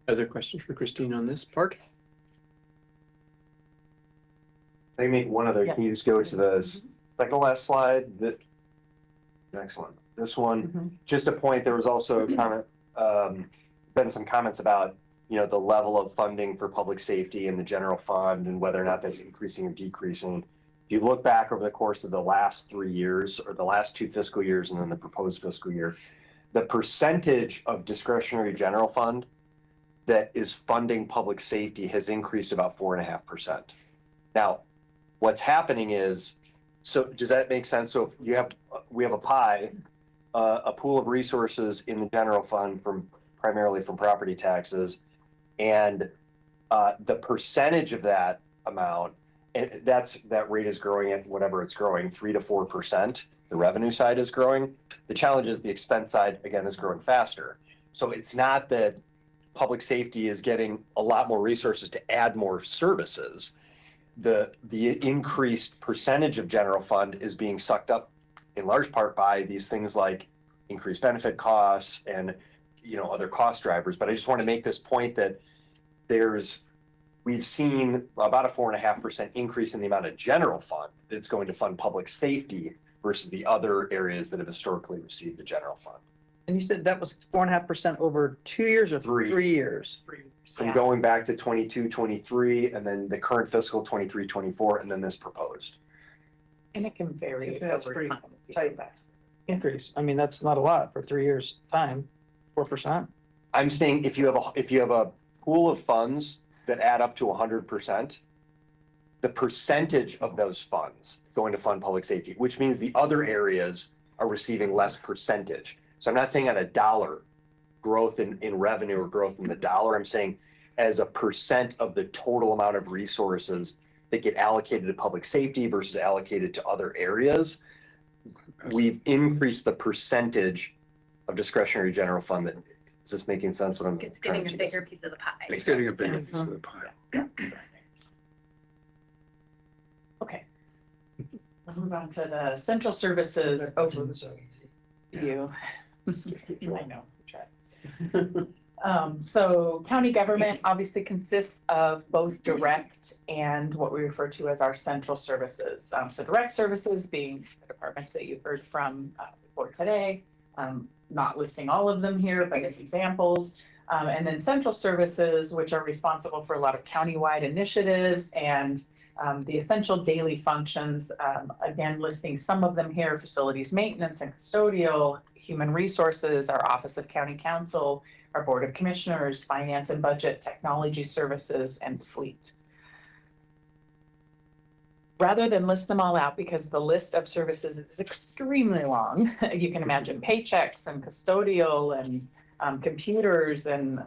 Other questions for Christine on this part? Let me make one other. Yeah. Can you just go to the second last slide? The next one. This one. Just a point. There was also a comment. Been some comments about the level of funding for public safety in the general fund and whether or not that's increasing or decreasing. If you look back over the course of the last 3 years, or the last 2 fiscal years, and then the proposed fiscal year, the percentage of discretionary general fund that is funding public safety has increased about 4.5%. Now, what's happening is, so does that make sense? So if we have a pie, a pool of resources in the general fund primarily from property taxes, and the percentage of that amount, and that rate is growing at whatever it's growing, 3 to 4%. The revenue side is growing. The challenge is the expense side, again, is growing faster. So it's not that public safety is getting a lot more resources to add more services. The increased percentage of general fund is being sucked up in large part by these things like increased benefit costs and other cost drivers. But I just want to make this point that we've seen about a 4.5% increase in the amount of general fund that's going to fund public safety versus the other areas that have historically received the general fund. And you said that was 4.5% over 2 years or Three. 3 years? From going back to 22, 23, and then the current fiscal 23, 24, and then this proposed. And it can vary. That's over pretty time. tight. Increase. I mean, that's not a lot for 3 years' time, 4%. I'm saying if you have a pool of funds that add up to 100%, the percentage of those funds going to fund public safety, which means the other areas are receiving less percentage. So I'm not saying on a dollar growth in revenue or growth in the dollar. I'm saying as a percent of the total amount of resources that get allocated to public safety versus allocated to other areas, we've increased the percentage of discretionary general fund. That is this making sense? What I'm It's trying getting to a bigger piece of the pie. It's getting a bigger piece of the pie. Okay. We'll move on to the central services overview. I know. So county government obviously consists of both direct and what we refer to as our central services. So direct services being the departments that you've heard from before today, not listing all of them here, but as examples. And then central services, which are responsible for a lot of countywide initiatives and the essential daily functions, again, listing some of them here: facilities maintenance and custodial, human resources, our Office of County Council, our Board of Commissioners, finance and budget, technology services, and fleet. Rather than list them all out, because the list of services is extremely long, you can imagine paychecks and custodial and computers and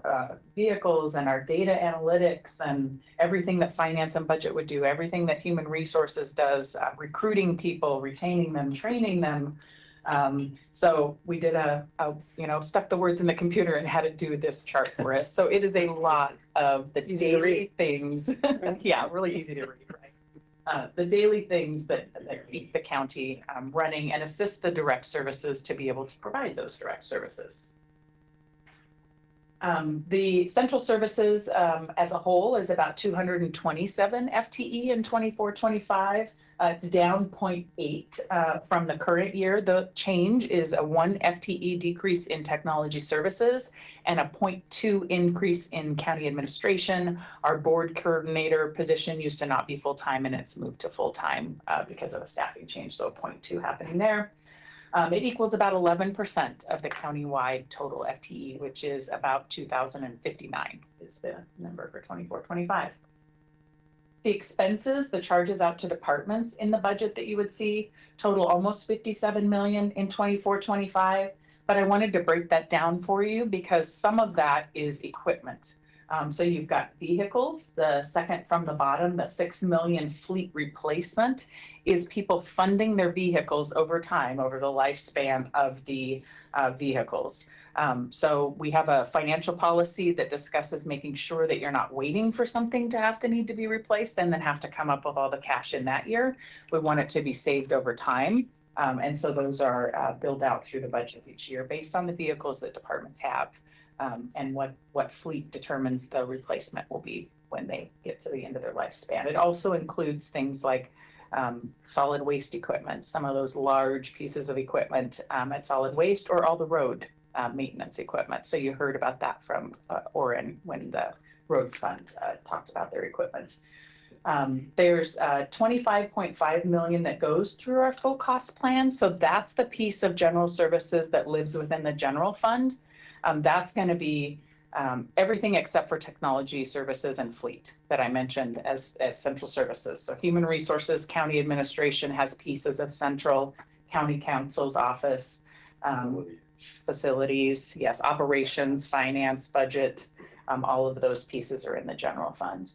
vehicles and our data analytics and everything that finance and budget would do, everything that human resources does, recruiting people, retaining them, training them. So we did stuck the words in the computer and had to do this chart for us. So it is a lot of the daily things. Yeah, really easy to read, right? The daily things that keep the county running and assist the direct services to be able to provide those direct services. The central services as a whole is about 227 FTE in 24-25. It's down 0.8 from the current year. The change is a 1 FTE decrease in technology services and a 0.2 increase in county administration. Our board coordinator position used to not be full-time and it's moved to full-time because of a staffing change, so a 0.2 happening there. It equals about 11% of the countywide total FTE, which is about 2,059 is the number for 24-25. The expenses, the charges out to departments in the budget that you would see total almost 57 million in 24-25. But I wanted to break that down for you because some of that is equipment. So you've got vehicles, the second from the bottom, the 6 million fleet replacement is people funding their vehicles over time, over the lifespan of the vehicles. So we have a financial policy that discusses making sure that you're not waiting for something to need to be replaced and then have to come up with all the cash in that year. We want it to be saved over time. And so those are billed out through the budget each year based on the vehicles that departments have. And what fleet determines the replacement will be when they get to the end of their lifespan. It also includes things like solid waste equipment, some of those large pieces of equipment at solid waste, or all the road maintenance equipment. So you heard about that from Oren when the road fund talked about their equipment. There's 25.5 million that goes through our full cost plan. So that's the piece of general services that lives within the general fund. That's going to be everything except for technology services and fleet that I mentioned as central services. So human resources, county administration has pieces of central, county council's office, facilities, yes, operations, finance, budget, all of those pieces are in the general fund.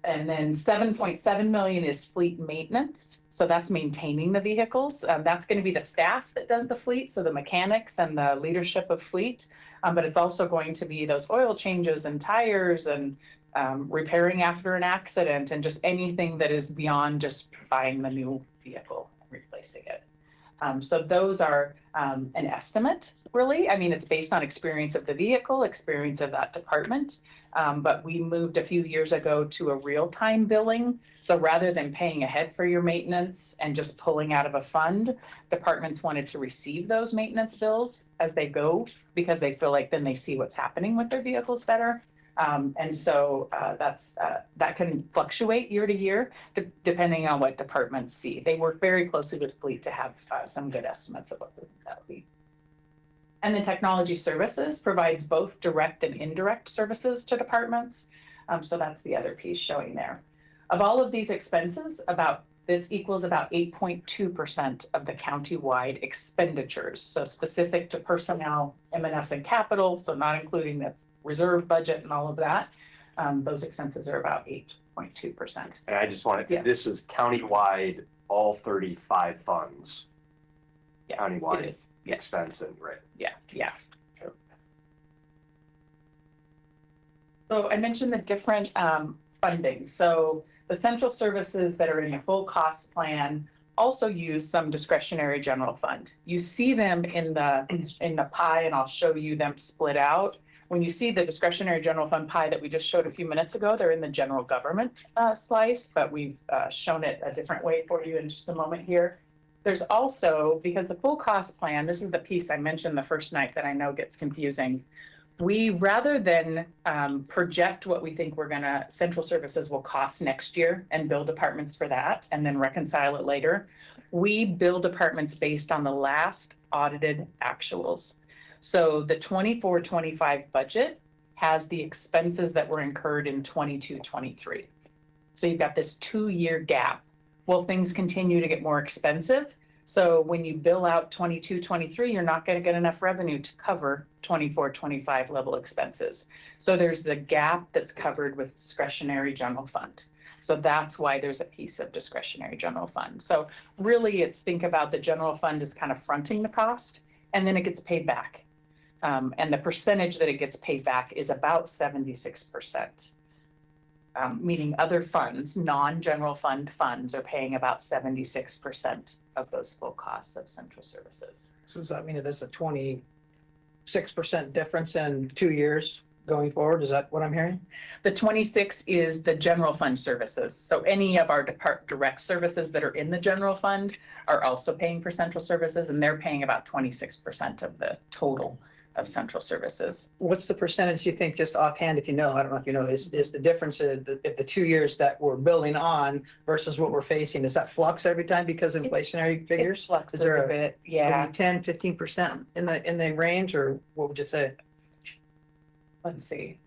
And then 7.7 million is fleet maintenance. So that's maintaining the vehicles. That's going to be the staff that does the fleet, so the mechanics and the leadership of fleet. But it's also going to be those oil changes and tires and repairing after an accident and just anything that is beyond just buying the new vehicle and replacing it. So those are an estimate really. I mean, it's based on experience of the vehicle, experience of that department. But we moved a few years ago to a real-time billing. So rather than paying ahead for your maintenance and just pulling out of a fund, departments wanted to receive those maintenance bills as they go because they feel like then they see what's happening with their vehicles better. And so that can fluctuate year to year depending on what departments see. They work very closely with fleet to have some good estimates of what that would be. And then technology services provides both direct and indirect services to departments. So that's the other piece showing there. Of all of these expenses, this equals about 8.2% of the countywide expenditures. So specific to personnel, M&S and capital, so not including the reserve budget and all of that. Those expenses are about 8.2%. And I just wanted, Yeah. this is countywide, all 35 funds. Yeah, Countywide it is. Yes. expense and right. Yeah. So I mentioned the different funding. So the central services that are in the full cost plan also use some discretionary general fund. You see them in the pie, and I'll show you them split out. When you see the discretionary general fund pie that we just showed a few minutes ago, they're in the general government slice, but we've shown it a different way for you in just a moment here. There's also, because the full cost plan, this is the piece I mentioned the first night that I know gets confusing. We, rather than project what we think central services will cost next year and bill departments for that and then reconcile it later, we bill departments based on the last audited actuals. So the 24-25 budget has the expenses that were incurred in 22-23. So you've got this 2-year gap. Well, things continue to get more expensive. So when you bill out 22-23, you're not going to get enough revenue to cover 24-25 level expenses. So there's the gap that's covered with discretionary general fund. So that's why there's a piece of discretionary general fund. So really it's think about the general fund as kind of fronting the cost and then it gets paid back. And the percentage that it gets paid back is about 76%. Meaning other funds, non-general fund funds are paying about 76% of those full costs of central services. So does that mean that there's a 26% difference in 2 years going forward? Is that what I'm hearing? The 26 is the general fund services. So any of our direct services that are in the general fund are also paying for central services, and they're paying about 26% of the total of central services. What's the percentage you think, just offhand, if you know, I don't know if you know, is the difference if the 2 years that we're building on versus what we're facing, does that flux every time because of inflationary figures? It fluxes Is there a bit, yeah. 10, 15% in the range, or what would you say? Let's see,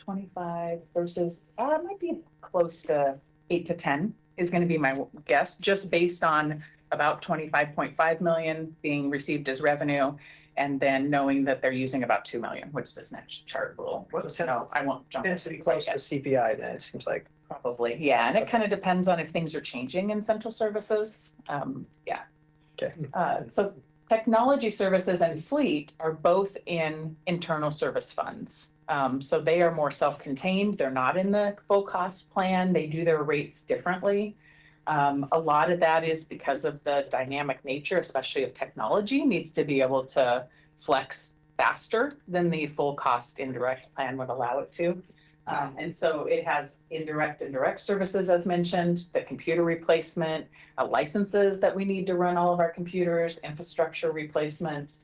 25 versus, it might be close to 8 to 10 is going to be my guess, just based on about 25.5 million being received as revenue. And then knowing that they're using about 2 million, which this next chart will, no, I won't jump It's into close to CPI then, it seems like. probably. Yeah, and it kind of depends on if things are changing in central services. Yeah. Okay. So technology services and fleet are both in internal service funds. So they are more self-contained. They're not in the full cost plan. They do their rates differently. A lot of that is because of the dynamic nature, especially of technology, needs to be able to flex faster than the full cost indirect plan would allow it to. And so it has indirect and direct services, as mentioned, the computer replacement, licenses that we need to run all of our computers, infrastructure replacement.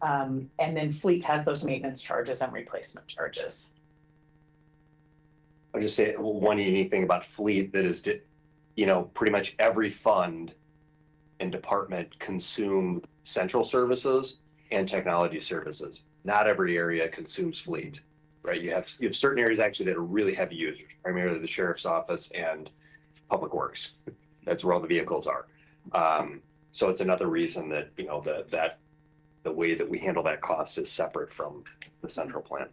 And then fleet has those maintenance charges and replacement charges. I'll just say one unique thing about fleet that is, pretty much every fund and department consume central services and technology services. Not every area consumes fleet, right? You have certain areas actually that are really heavy users, primarily the sheriff's office and public works. That's where all the vehicles are. So it's another reason that, that the way that we handle that cost is separate from the central plan.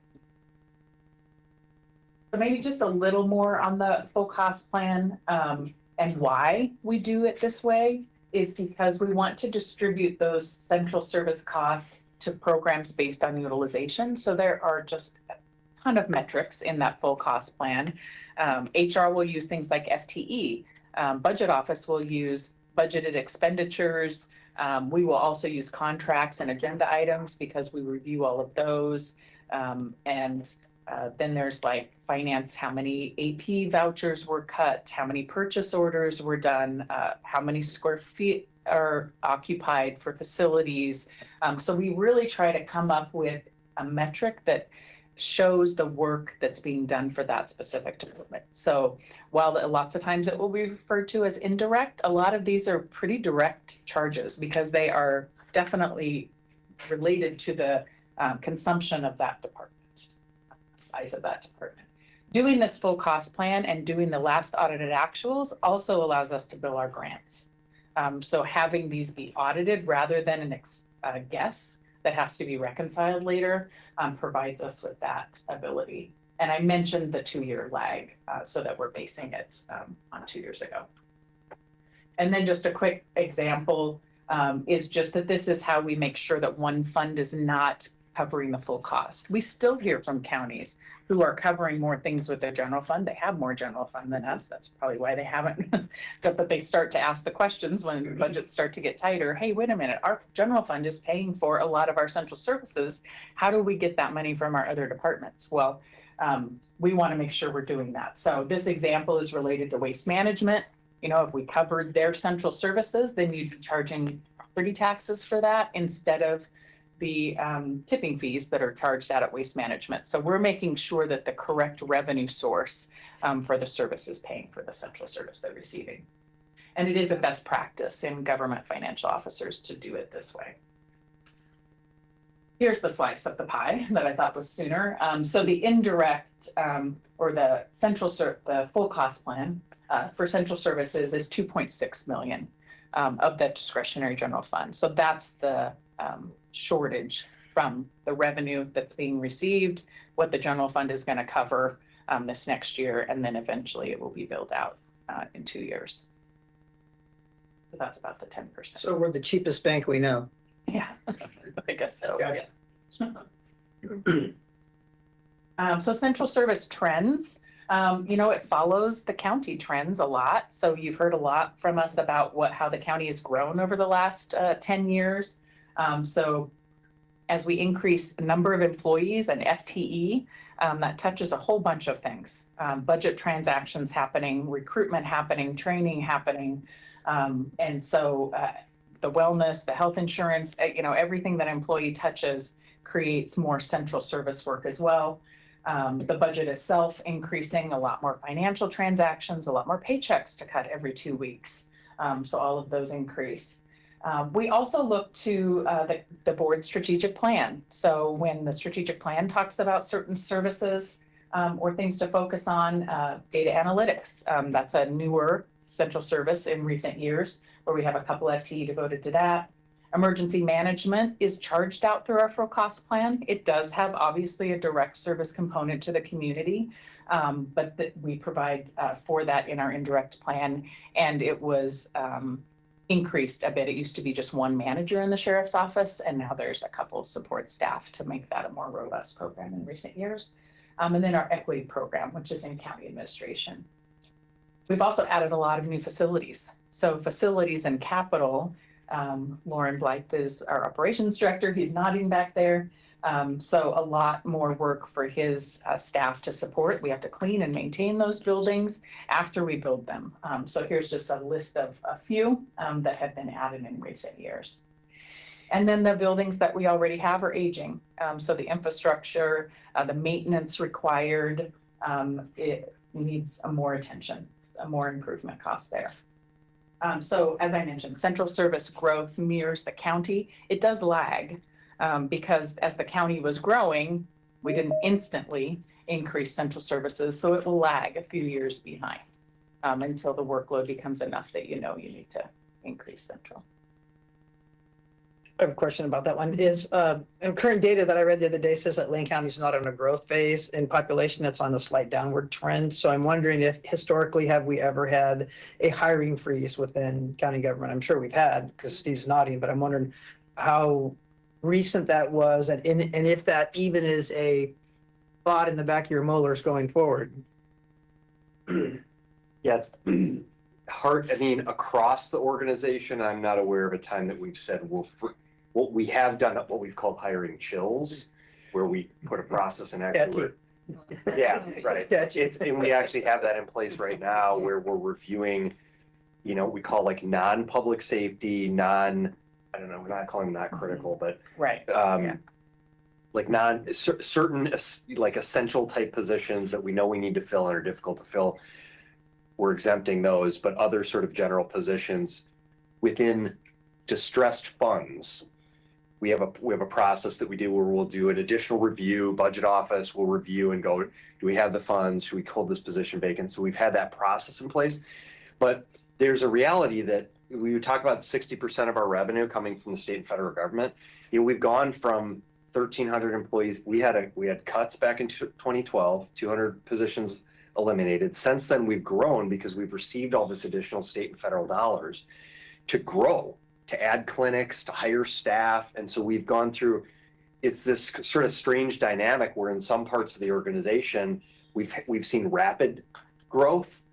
So maybe just a little more on the full cost plan. And why we do it this way is because we want to distribute those central service costs to programs based on utilization. So there are just a ton of metrics in that full cost plan. HR will use things like FTE. Budget office will use budgeted expenditures. We will also use contracts and agenda items because we review all of those. Then there's like finance, how many AP vouchers were cut, how many purchase orders were done, how many square feet are occupied for facilities. So we really try to come up with a metric that shows the work that's being done for that specific department. So while lots of times it will be referred to as indirect, a lot of these are pretty direct charges because they are definitely related to the consumption of that department, size of that department. Doing this full cost plan and doing the last audited actuals also allows us to bill our grants. So having these be audited rather than a guess that has to be reconciled later provides us with that ability. And I mentioned the 2-year lag so that we're basing it on 2 years ago. And then just a quick example is just that this is how we make sure that one fund is not covering the full cost. We still hear from counties who are covering more things with their general fund. They have more general fund than us. That's probably why they haven't. But they start to ask the questions when budgets start to get tighter. Hey, wait a minute, our general fund is paying for a lot of our central services. How do we get that money from our other departments? Well, we want to make sure we're doing that. So this example is related to waste management. You know, if we covered their central services, then you'd be charging property taxes for that instead of the tipping fees that are charged out at waste management. So we're making sure that the correct revenue source for the service is paying for the central service they're receiving. And it is a best practice in government financial officers to do it this way. Here's the slice of the pie that I thought was sooner. So the indirect or the the full cost plan for central services is 2.6 million of that discretionary general fund. So that's the shortage from the revenue that's being received, what the general fund is going to cover this next year, and then eventually it will be billed out in 2 years. So that's about the 10%. So we're the cheapest bank we know. Yeah, I guess so. Gotcha. Yeah. So central service trends, you know, it follows the county trends a lot. So you've heard a lot from us about how the county has grown over the last 10 years. So as we increase the number of employees and FTE, that touches a whole bunch of things. Budget transactions happening, recruitment happening, training happening. And so the wellness, the health insurance, you know, everything that employee touches creates more central service work as well. The budget itself increasing, a lot more financial transactions, a lot more paychecks to cut every 2 weeks. So all of those increase. We also look to the board's strategic plan. So when the strategic plan talks about certain services or things to focus on, data analytics, that's a newer central service in recent years where we have a couple FTE devoted to that. Emergency management is charged out through our full cost plan. It does have obviously a direct service component to the community, but we provide for that in our indirect plan. And it was increased a bit. It used to be just one manager in the sheriff's office, and now there's a couple support staff to make that a more robust program in recent years. And then our equity program, which is in county administration. We've also added a lot of new facilities. So facilities and capital, Lauren Blythe is our operations director. He's nodding back there. So a lot more work for his staff to support. We have to clean and maintain those buildings after we build them. So here's just a list of a few that have been added in recent years. And then the buildings that we already have are aging. So the infrastructure, the maintenance required, it needs more attention, a more improvement cost there. So as I mentioned, central service growth mirrors the county. It does lag because as the county was growing, we didn't instantly increase central services. So it will lag a few years behind until the workload becomes enough that you know you need to increase central. I have a question about that one. Is current data that I read the other day says that Lane County is not in a growth phase in population, that's on a slight downward trend. So I'm wondering if historically have we ever had a hiring freeze within county government? I'm sure we've had because Steve's nodding, but I'm wondering how recent that was and if that even is a thought in the back of your molars going forward. Yes. I mean, across the organization, I'm not aware of a time that we've said, what we have done, what we've called hiring chills, where we put a process and actually. Yeah, right. And we actually have that in place right now where we're reviewing, we call like non-public safety, I don't know, we're not calling them not critical, but Right. like certain like essential type positions that we know we need to fill and are difficult to fill. We're exempting those, but other sort of general positions within distressed funds, we have a process that we do where we'll do an additional review. Budget office will review and go, do we have the funds? Should we hold this position vacant? So we've had that process in place, but there's a reality that we would talk about 60% of our revenue coming from the state and federal government. We've gone from 1,300 employees. We had cuts back in 2012, 200 positions eliminated. Since then, we've grown because we've received all this additional state and federal dollars to grow, to add clinics, to hire staff. And so we've gone through, it's this sort of strange dynamic where in some parts of the organization, we've seen rapid growth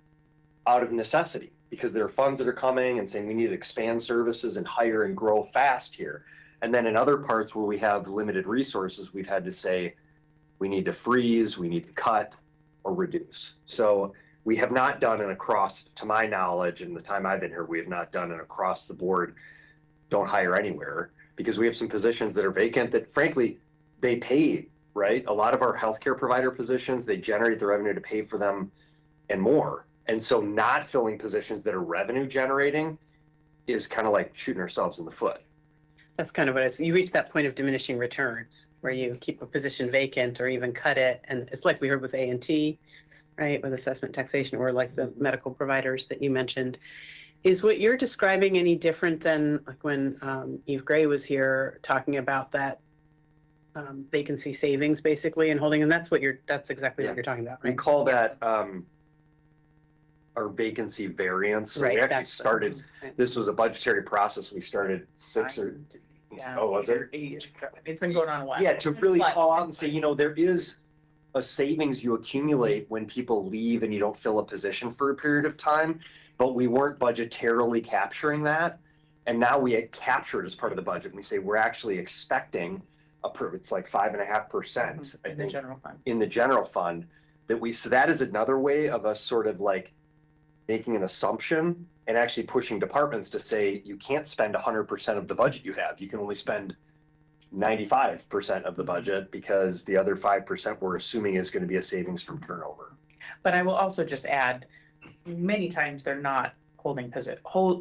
out of necessity because there are funds that are coming and saying we need to expand services and hire and grow fast here. And then in other parts where we have limited resources, we've had to say we need to freeze, we need to cut or reduce. So we have not done an across, to my knowledge, in the time I've been here, we have not done an across the board, don't hire anywhere, because we have some positions that are vacant that frankly, they pay, right? A lot of our healthcare provider positions, they generate the revenue to pay for them and more. And so not filling positions that are revenue generating is kind of like shooting ourselves in the foot. That's kind of what you reach that point of diminishing returns where you keep a position vacant or even cut it. And it's like we heard with A&T, right? With assessment taxation, or like the medical providers that you mentioned. Is what you're describing any different than like when Eve Gray was here talking about that vacancy savings basically and holding, and that's exactly what you're talking about, right? We call that our vacancy variance. So Right, we actually that's- started, this was a budgetary process. We started was it? It's been going on a while. Yeah, to really But- call out and say, there is a savings you accumulate when people leave and you don't fill a position for a period of time, but we weren't budgetarily capturing that. And now we had captured as part of the budget. And we say, we're actually expecting it's like 5.5%, I In the think, general fund. in the general fund so that is another way of us sort of like making an assumption and actually pushing departments to say, you can't spend 100% of the budget you have. You can only spend 95% of the budget because the other 5% we're assuming is going to be a savings from turnover. But I will also just add, many times they're not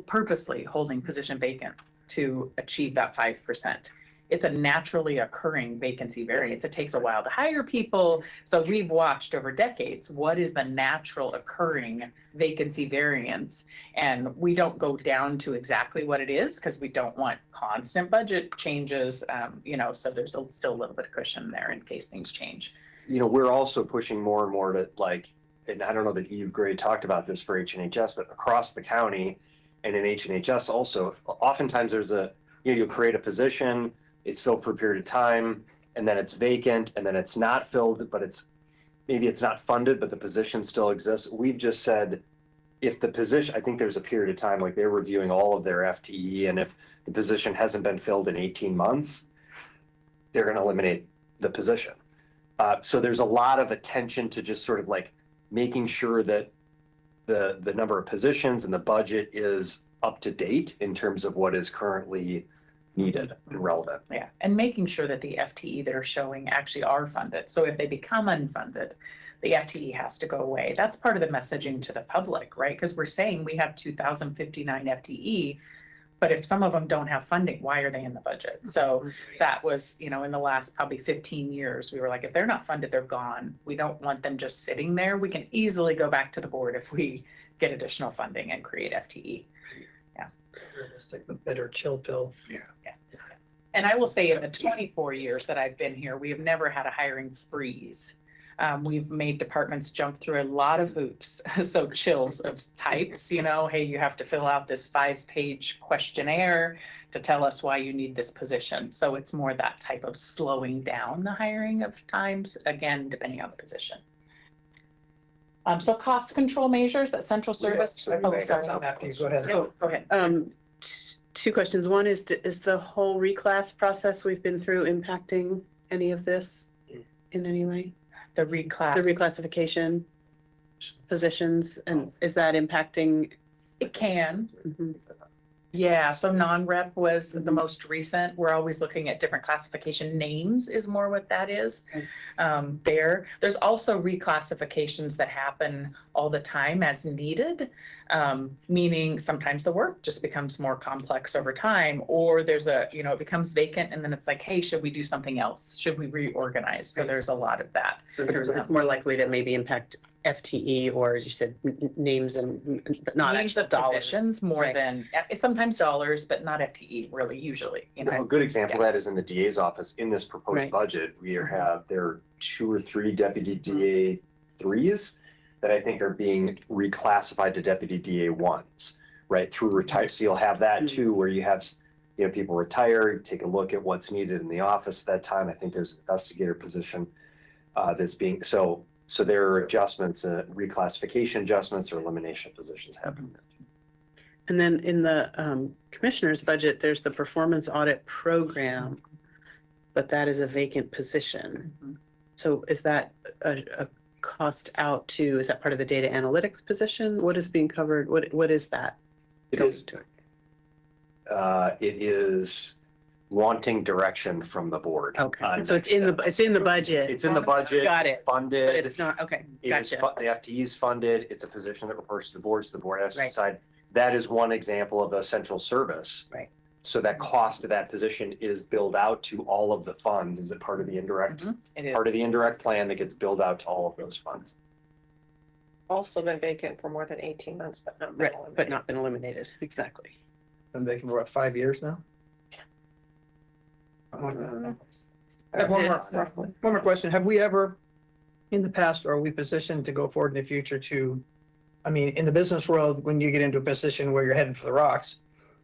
purposely holding position vacant to achieve that 5%. It's a naturally occurring vacancy variance. It takes a while to hire people. So we've watched over decades, what is the natural occurring vacancy variance? And we don't go down to exactly what it is because we don't want constant budget changes, so there's still a little bit of cushion there in case things change. We're also pushing more and more to and I don't know that Eve Gray talked about this for H&HS, but across the county and in H&HS also, oftentimes there's you'll create a position, it's filled for a period of time, and then it's vacant, and then it's not filled, but maybe it's not funded, but the position still exists. We've just said, if the position, I think there's a period of time, like they're reviewing all of their FTE, and if the position hasn't been filled in 18 months, they're going to eliminate the position. So there's a lot of attention to just sort of like making sure that the number of positions and the budget is up to date in terms of what is currently needed and relevant. Yeah, and making sure that the FTE that are showing actually are funded. So if they become unfunded, the FTE has to go away. That's part of the messaging to the public, right? Because we're saying we have 2,059 FTE, but if some of them don't have funding, why are they in the budget? So that was, in the last probably 15 years, we were like, if they're not funded, they're gone. We don't want them just sitting there. We can easily go back to the board if we get additional funding and create FTE. Realistic, but better chill pill. Yeah. And I will say in the 24 years that I've been here, we have never had a hiring freeze. We've made departments jump through a lot of hoops. So chills of types, hey, you have to fill out this 5-page questionnaire to tell us why you need this position. So it's more that type of slowing down the hiring of times, again, depending on the position. So cost control measures that central service. Oh, sorry. After you go ahead. Oh, Go ahead. Two questions. One is the whole reclass process we've been through impacting any of this in any way? The The reclass. reclassification positions, and is that impacting? It can. Mhm. Yeah, so non-rep was the most recent. We're always looking at different classification names is more what that is. Okay. There's also reclassifications that happen all the time as needed. Meaning sometimes the work just becomes more complex over time, or there's it becomes vacant and then it's like, hey, should we do something else? Should we reorganize? So there's a lot of that. So it's more likely to maybe impact FTE or, as you said, names and but not Names actual of dollars. positions more Right. than, it's sometimes dollars, but not FTE really, usually, A good example of that is in the DA's office. In this proposed Right. budget, there are 2 or 3 deputy DA 3s that I think are being reclassified to deputy DA 1s, right? Through retire. So you'll have that too, where you have, people retire, take a look at what's needed in the office at that time. I think there's an investigator position that's being, so there are adjustments, reclassification adjustments or elimination positions happening. And then in the commissioner's budget, there's the performance audit program, but that is a vacant position. So is that a cost out to, is that part of the data analytics position? What is being covered? What is that? It is wanting direction from the board. Okay, so it's in the budget. It's in the budget. Got it. But Funded. it's not, okay, It is gotcha. The FTE is funded. It's a position that reports to the board, so the board has to Right. decide. That is one example of a central service. Right. So that cost of that position is billed out to all of the funds. Is it part of the indirect, It is. part of the indirect plan that gets billed out to all of those funds? Also been vacant for more than 18 months, but not. been Right, but eliminated. not been eliminated, exactly. Been vacant for what, 5 years now? I have Roughly. one more question. Have we ever, in the past, or are we positioned to go forward in the future to, in the business world, when you get into a position where you're headed for the rocks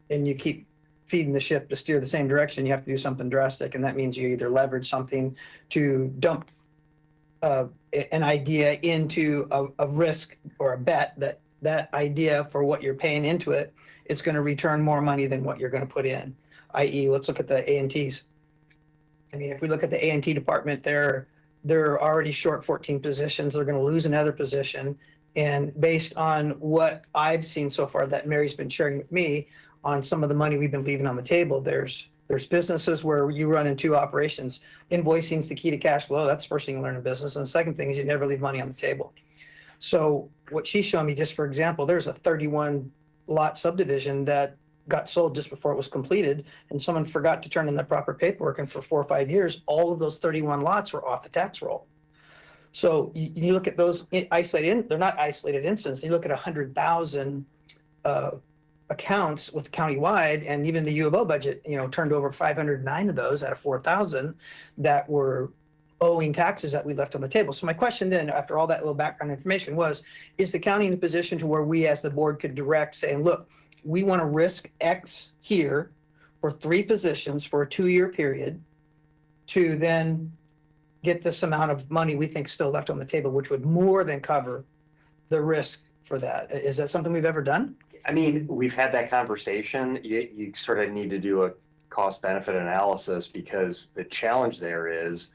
and you keep feeding the ship to steer the same direction, you have to do something drastic. And that means you either leverage something to dump an idea into a risk or a bet that idea for what you're paying into it is going to return more money than what you're going to put in, i.e. let's look at the A&Ts. If we look at the A&T department, they're already short 14 positions. They're going to lose another position. And based on what I've seen so far that Mary's been sharing with me on some of the money we've been leaving on the table, there's businesses where you run in 2 operations. Invoicing is the key to cash flow. That's the first thing you learn in business. And the second thing is you never leave money on the table. So what she's showing me, just for example, there's a 31 lot subdivision that got sold just before it was completed, and someone forgot to turn in the proper paperwork, and for 4 or 5 years, all of those 31 lots were off the tax roll. So you look at those isolated, they're not isolated instances. You look at 100,000 accounts with countywide, and even the U of O budget, turned over 509 of those out of 4,000 that were owing taxes that we left on the table. So my question then, after all that little background information was, is the county in a position to where we as the board could direct saying, look, we want to risk X here for 3 positions for a 2-year period to then get this amount of money we think still left on the table, which would more than cover the risk for that. Is that something we've ever done? We've had that conversation. You sort of need to do a cost benefit analysis, because the challenge there is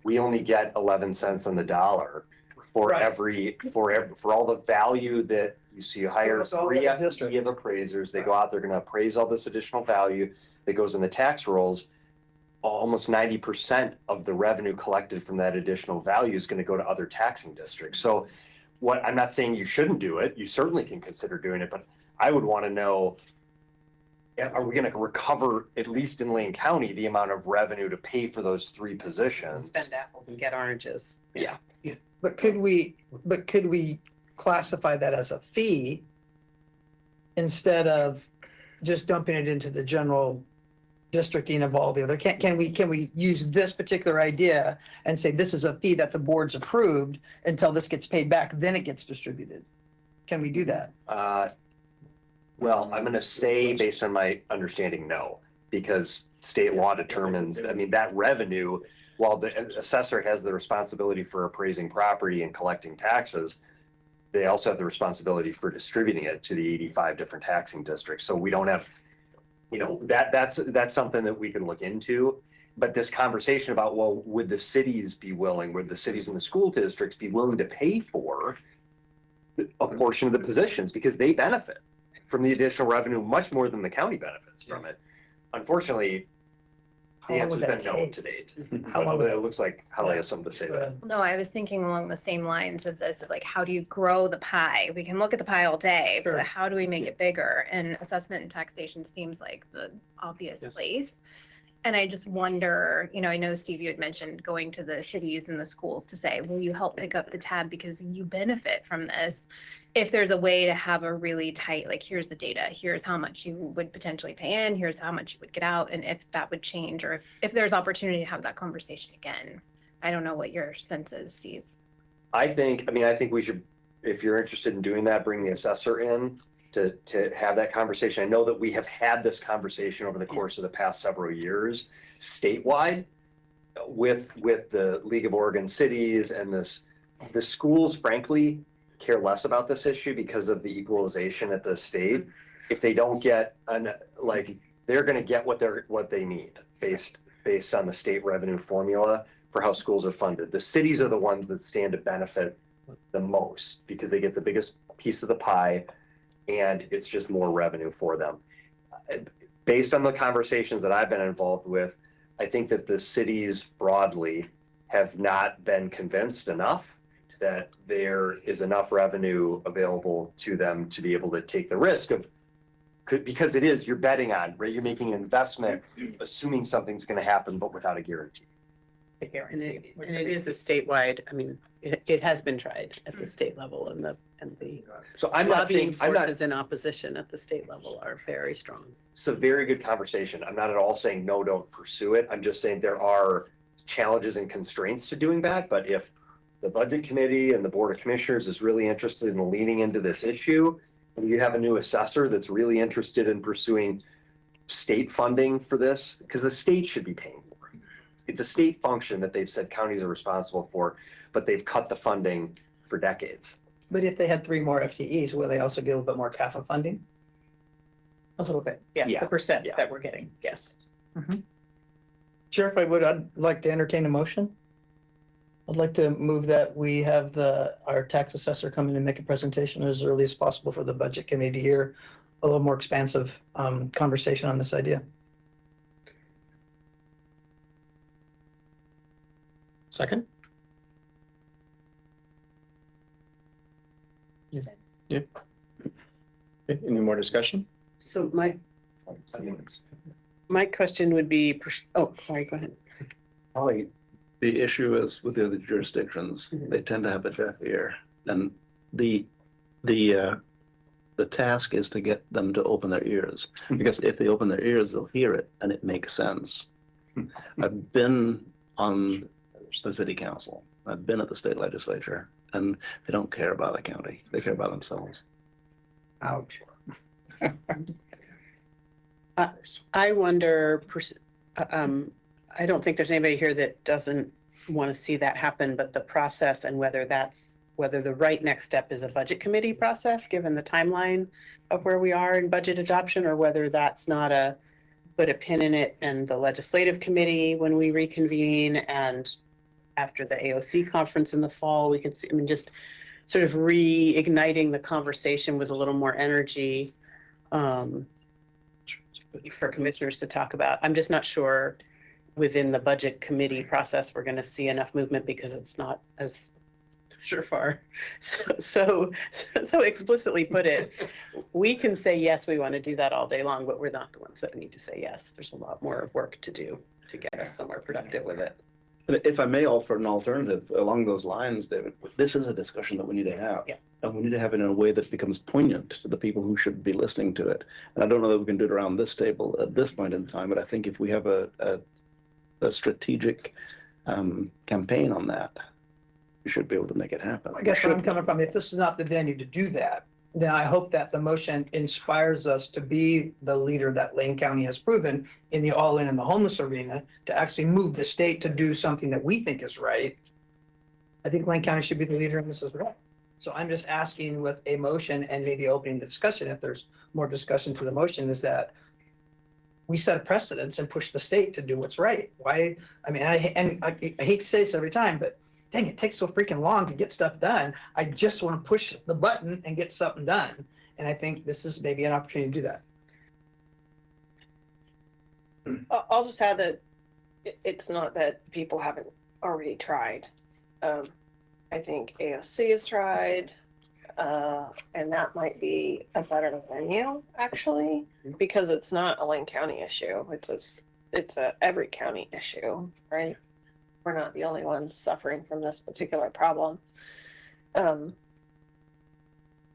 we only get 11 cents on the dollar for Right. for all the value that you hire Almost all 3 of history. FTE of appraisers. They go out, they're going to appraise all this additional value that goes in the tax rolls. Almost 90% of the revenue collected from that additional value is going to go to other taxing districts. So I'm not saying you shouldn't do it. You certainly can consider doing it, but I would want to know, are we going to recover, at least in Lane County, the amount of revenue to pay for those 3 positions? Spend apples and get oranges. Yeah. But could we classify that as a fee instead of just dumping it into the general districting of all the other? Can we use this particular idea and say this is a fee that the board's approved until this gets paid back, then it gets distributed? Can we do that? Well, I'm going to say, based on my understanding, no, because state law determines, that revenue, while the assessor has the responsibility for appraising property and collecting taxes, they also have the responsibility for distributing it to the 85 different taxing districts. So we don't have, that's something that we can look into. But this conversation about, well, would the cities and the school districts be willing to pay for a portion of the positions because they benefit from the additional revenue much more than the county benefits from it. Unfortunately, the answer's been no to date. How long would It looks like Holly has something to say to that. No, I was thinking along the same lines of this, of like, how do you grow the pie? We can look at the pie all day, Sure. but how do we make it bigger? And assessment and taxation seems like the obvious place. And I just wonder, I know, Steve, you had mentioned going to the cities and the schools to say, will you help pick up the tab because you benefit from this? If there's a way to have a really tight, like, here's the data, here's how much you would potentially pay in, here's how much you would get out, and if that would change, or if there's opportunity to have that conversation again. I don't know what your sense is, Steve. I think we should, if you're interested in doing that, bring the assessor in to have that conversation. I know that we have had this conversation over the course of the past several years statewide with the League of Oregon Cities and the schools, frankly, care less about this issue because of the equalization at the state. If they don't get they're going to get what they need based on the state revenue formula for how schools are funded. The cities are the ones that stand to benefit the most because they get the biggest piece of the pie and it's just more revenue for them. Based on the conversations that I've been involved with, I think that the cities broadly have not been convinced enough that there is enough revenue available to them to be able to take the risk of, because you're betting on, right? You're making an investment, assuming something's going to happen, but without a guarantee. And it is a statewide, it has been tried at the state level, and the So I'm not lobbying saying, forces in opposition at the state level are very strong. it's a very good conversation. I'm not at all saying no, don't pursue it. I'm just saying there are challenges and constraints to doing that. But if the budget committee and the board of commissioners is really interested in leaning into this issue, and you have a new assessor that's really interested in pursuing state funding for this, because the state should be paying for it. It's a state function that they've said counties are responsible for, but they've cut the funding for decades. But if they had 3 more FTEs, will they also get a little bit more CAFA funding? A little bit, yes, Yeah. the percent Yeah. that we're getting, yes. Sheriff, I'd like to entertain a motion. I'd like to move that we have our tax assessor come in and make a presentation as early as possible for the budget committee to hear a little more expansive conversation on this idea. Second? Yeah. Okay, any more discussion? So my question would be, sorry, go ahead. Probably the issue is with the other jurisdictions, they tend to have a deaf ear. And the task is to get them to open their ears, because if they open their ears, they'll hear it and it makes sense. I've been on the city council, I've been at the state legislature, and they don't care about the county, they care about themselves. Ouch. I wonder, I don't think there's anybody here that doesn't want to see that happen, but the process and whether the right next step is a budget committee process, given the timeline of where we are in budget adoption, or whether that's not put a pin in it and the legislative committee when we reconvene, and after the AOC conference in the fall, we can see, just sort of reigniting the conversation with a little more energy for commissioners to talk about. I'm just not sure within the budget committee process we're going to see enough movement, because it's not as surefire. So explicitly put it, we can say yes, we want to do that all day long, but we're not the ones that need to say yes. There's a lot more work to do to get us somewhere productive with it. And if I may offer an alternative along those lines, David, this is a discussion that we need to have. Yeah. And we need to have it in a way that becomes poignant to the people who should be listening to it. And I don't know that we can do it around this table at this point in time, but I think if we have a strategic campaign on that, we should be able to make it happen. I guess where I'm coming from, if this is not the venue to do that, then I hope that the motion inspires us to be the leader that Lane County has proven in the all-in and the homeless arena, to actually move the state to do something that we think is right. I think Lane County should be the leader in this as well. So I'm just asking with a motion and maybe opening the discussion, if there's more discussion to the motion, is that we set a precedence and push the state to do what's right. Why? I mean, I hate to say this every time, but dang, it takes so freaking long to get stuff done. I just want to push the button and get something done. And I think this is maybe an opportunity to do that. I'll just add that it's not that people haven't already tried. I think AOC has tried, and that might be a better venue actually, because it's not a Lane County issue. It's a every county issue, right? We're not the only ones suffering from this particular problem. And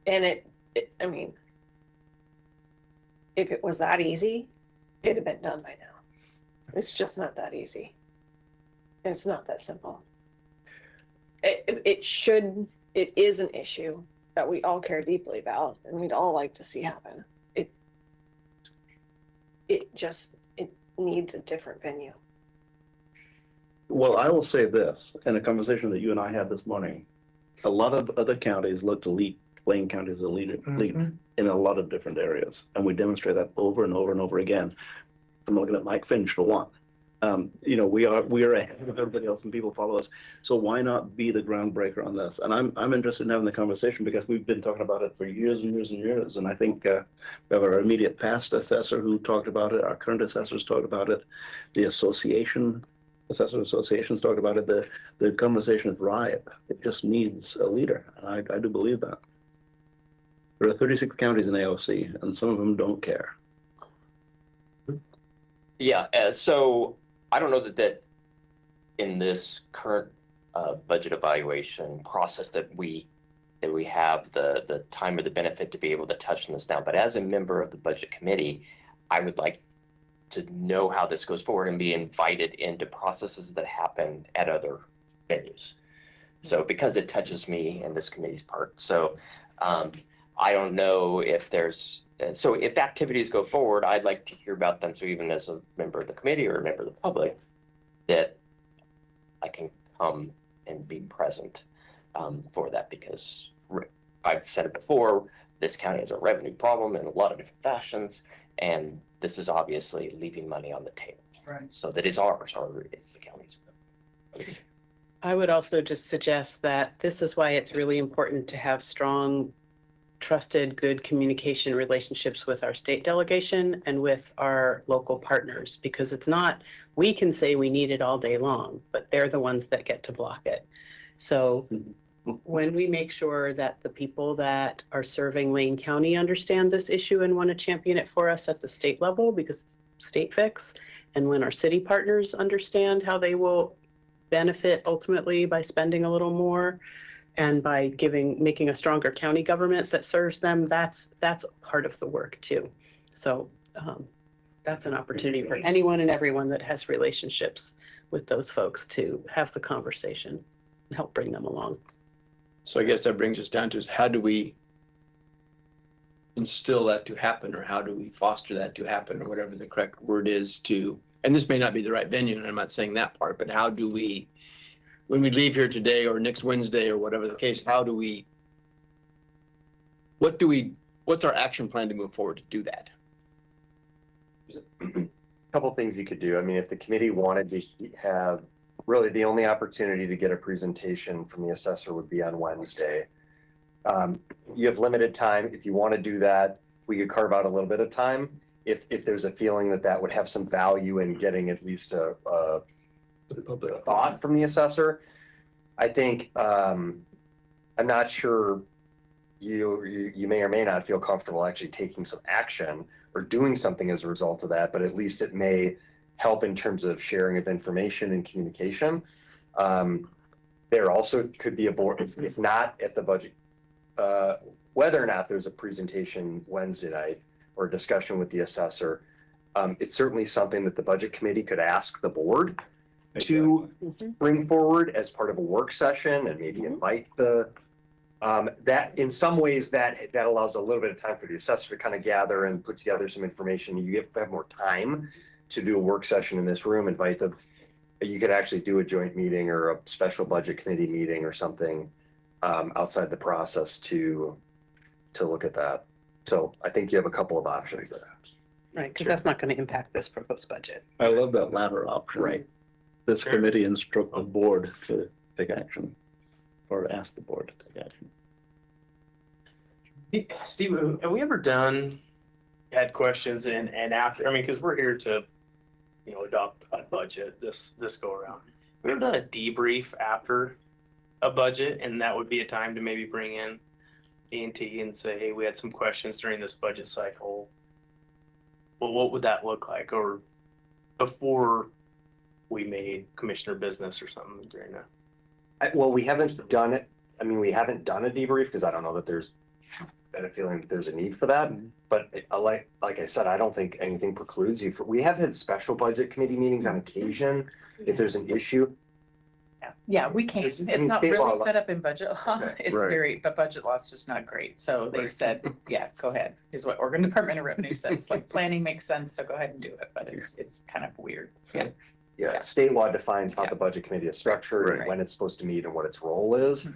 I mean, if it was that easy, it'd have been done by now. It's just not that easy. It's not that simple. It is an issue that we all care deeply about and we'd all like to see happen. It needs a different venue. Well, I will say this, in a conversation that you and I had this morning, a lot of other counties look to Lane County as a lead in a lot of different areas. And we demonstrate that over and over and over again. I'm looking at Mike Finch for one. You know, we are ahead of everybody else and people follow us. So why not be the groundbreaker on this? And I'm interested in having the conversation because we've been talking about it for years and years and years. And I think we have our immediate past assessor who talked about it. Our current assessors talked about it. The assessor associations talked about it. The conversation is ripe. It just needs a leader. And I do believe that. There are 36 counties in AOC and some of them don't care. Yeah, so I don't know that in this current budget evaluation process that we have the time or the benefit to be able to touch on this now. But as a member of the budget committee, I would like to know how this goes forward and be invited into processes that happen at other venues. So because it touches me and this committee's part. So I don't know if there's so if activities go forward, I'd like to hear about them. So even as a member of the committee or a member of the public, that I can come and be present for that, because I've said it before, this county has a revenue problem in a lot of different fashions, and this is obviously leaving money on the table. Right. So that is ours, or it's the county's. I would also just suggest that this is why it's really important to have strong, trusted, good communication relationships with our state delegation and with our local partners, because it's not, we can say we need it all day long, but they're the ones that get to block it. So when we make sure that the people that are serving Lane County understand this issue and want to champion it for us at the state level, because it's state fix, and when our city partners understand how they will benefit ultimately by spending a little more, and by making a stronger county government that serves them, that's part of the work too. So that's an opportunity for anyone and everyone that has relationships with those folks to have the conversation and help bring them along. So I guess that brings us down to is how do we instill that to happen, or how do we foster that to happen, or whatever the correct word is to, and this may not be the right venue, and I'm not saying that part, but how do we, when we leave here today or next Wednesday or whatever the case, what's our action plan to move forward to do that? There's a couple things you could do. I mean, if the committee wanted to have, really the only opportunity to get a presentation from the assessor would be on Wednesday. You have limited time. If you want to do that, we could carve out a little bit of time. If there's a feeling that would have some value in getting at least a thought from the assessor. I think I'm not sure you may or may not feel comfortable actually taking some action or doing something as a result of that, but at least it may help in terms of sharing of information and communication. There also could be a board, if not at the budget, whether or not there's a presentation Wednesday night or a discussion with the assessor, it's certainly something that the budget committee could ask the board to bring forward as part of a work session, and maybe invite that in some ways that allows a little bit of time for the assessor to kind of gather and put together some information. You have more time to do a work session in this room, invite them. You could actually do a joint meeting or a special budget committee meeting or something outside the process to look at that. So I think you have a couple of options there. Right, because that's not going to impact this proposed budget. I love that latter option. Right. This committee instruct the board to take action or ask the board to take action. Steve, have we ever had questions and after, I mean, because we're here to, adopt a budget this go around. Have we ever done a debrief after a budget, and that would be a time to maybe bring in A&T and say, hey, we had some questions during this budget cycle. Well, what would that look like? Or before we made commissioner business or something during that? Well, we haven't done it. I mean, we haven't done a debrief because I don't know that there's been a feeling that there's a need for that. But like I said, I don't think anything precludes you. We have had special budget committee meetings on occasion if there's an issue. Yeah, we can't. It's not state really law- set up in budget law. It's Right. very, but budget law is just not great. So they've said, yeah, go ahead, is what Oregon Department of Revenue says. Like planning makes sense, so go ahead and do it, but it's kind of weird. Yeah. Yeah, state law defines how the budget committee is structured, and Right. when it's supposed to meet and what its role is.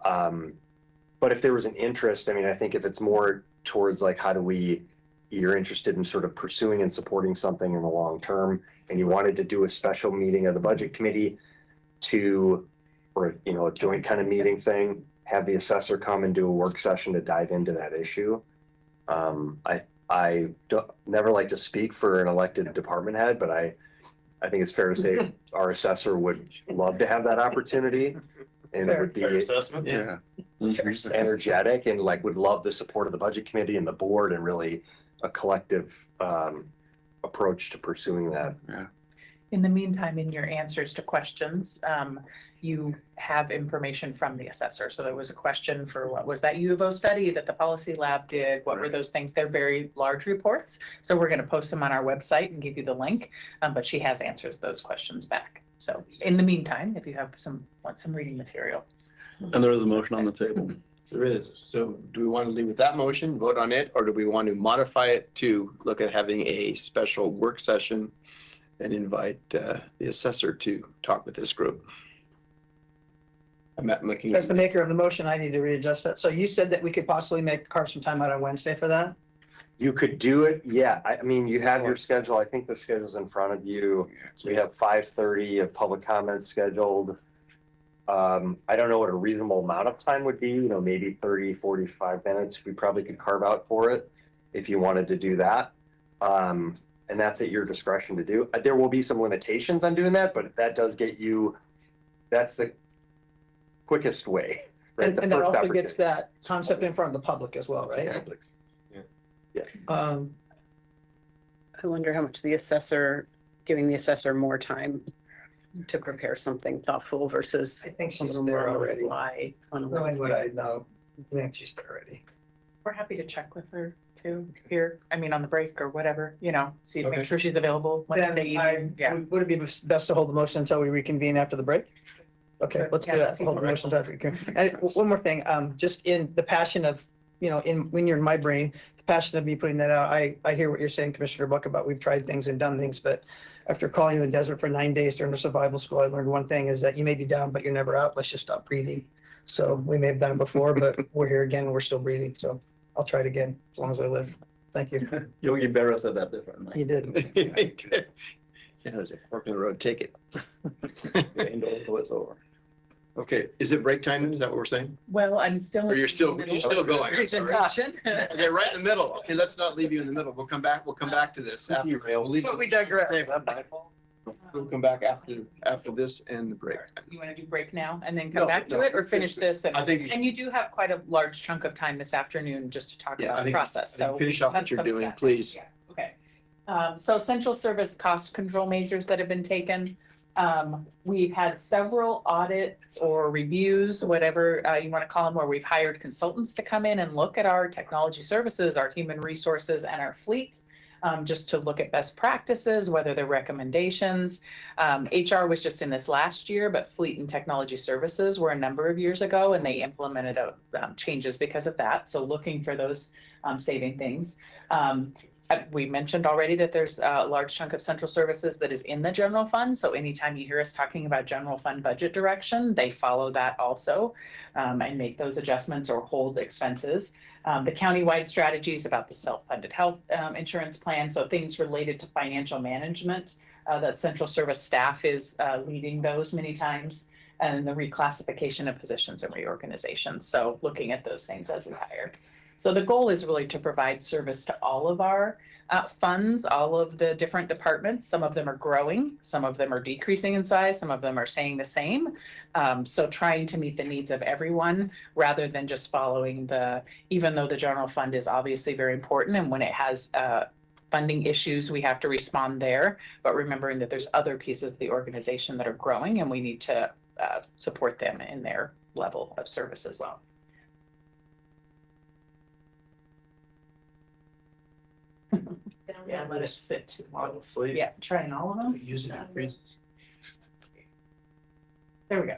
But if there was an interest, I mean, I think if it's more towards like, you're interested in sort of pursuing and supporting something in the long term, and you wanted to do a special meeting of the budget committee or a joint kind of meeting thing, have the assessor come and do a work session to dive into that issue. I don't never like to speak for an elected department head, but I think it's fair to say our assessor would love to have that opportunity and Fair. would be Fair assessment? Yeah. energetic and like would love the support of the budget committee and the board and really a collective approach to pursuing that. In the meantime, in your answers to questions, you have information from the assessor. So there was a question for what was that U of O study that the policy lab did? What were those things? They're very large reports. So we're going to post them on our website and give you the link. But she has answers those questions back. So in the meantime, if you have want some reading material. And there is a motion on the table. There is. So do we want to leave with that motion, vote on it, or do we want to modify it to look at having a special work session and invite the assessor to talk with this group? I'm looking. As the maker of the motion, I need to readjust that. So you said that we could possibly carve some time out on Wednesday for that? You could do it, yeah. I mean, you have your schedule. I think the schedule's in front of you. We have 5:30 of public comments scheduled. I don't know what a reasonable amount of time would be, maybe 30, 45 minutes. We probably could carve out for it if you wanted to do that. And that's at your discretion to do. There will be some limitations on doing that, but that does get you, that's the quickest way. Right? And that also gets that concept in front of the public as well, right? I wonder how much giving the assessor more time to prepare something thoughtful versus. I think some of she's them there are already. Why on a Knowing what Wednesday. I know, I think she's there already. We're happy to check with her too here. I mean, on the break or whatever, see, Okay. make sure she's available. Then Wednesday I, evening. Yeah. would it be best to hold the motion until we reconvene after the break? Okay, let's do Yeah, that. that's Hold the easy. motion until we reconvene. And one more thing, just in the passion of, when you're in my brain, the passion of me putting that out, I hear what you're saying, Commissioner Buck, about we've tried things and done things, but after calling in the desert for 9 days during the survival school, I learned one thing is that you may be down, but you're never out. Let's just stop breathing. So we may have done it before, but we're here again and we're still breathing. So I'll try it again as long as I live. Thank you. Yogi Berra said that differently. You did. Yeah, there's a fork in the road, take it. Until it's over. Okay, is it break time? Is that what we're saying? Well, I'm still. Or you're still going? I'm sorry. Presentation. Okay, right in the middle. Okay, let's not leave you in the middle. We'll come back to this after. We'll leave But we digress. We'll come back after this and the break. You want to do break now and then No, come back to no. it or finish this? I think you should- And you do have quite a large chunk of time this afternoon just to talk Yeah, I about the think- process, I think so. finish off what that you're comes doing, back. please. Yeah, okay. So central service cost control measures that have been taken. We've had several audits or reviews, whatever you want to call them, where we've hired consultants to come in and look at our technology services, our human resources, and our fleet. Just to look at best practices, whether they're recommendations. HR was just in this last year, but fleet and technology services were a number of years ago, and they implemented changes because of that. So looking for those saving things. We mentioned already that there's a large chunk of central services that is in the general fund. So anytime you hear us talking about general fund budget direction, they follow that also and make those adjustments or hold expenses. The countywide strategies about the self-funded health insurance plan. So things related to financial management that central service staff is leading those many times, and the reclassification of positions and reorganization. So looking at those things as we hire. So the goal is really to provide service to all of our funds, all of the different departments. Some of them are growing, some of them are decreasing in size, some of them are staying the same. So trying to meet the needs of everyone rather than just following even though the general fund is obviously very important, and when it has funding issues, we have to respond there, but remembering that there's other pieces of the organization that are growing and we need to support them in their level of service as well. Yeah, let it sit too long. Yeah, trying all of them. Using it freezes. There we go.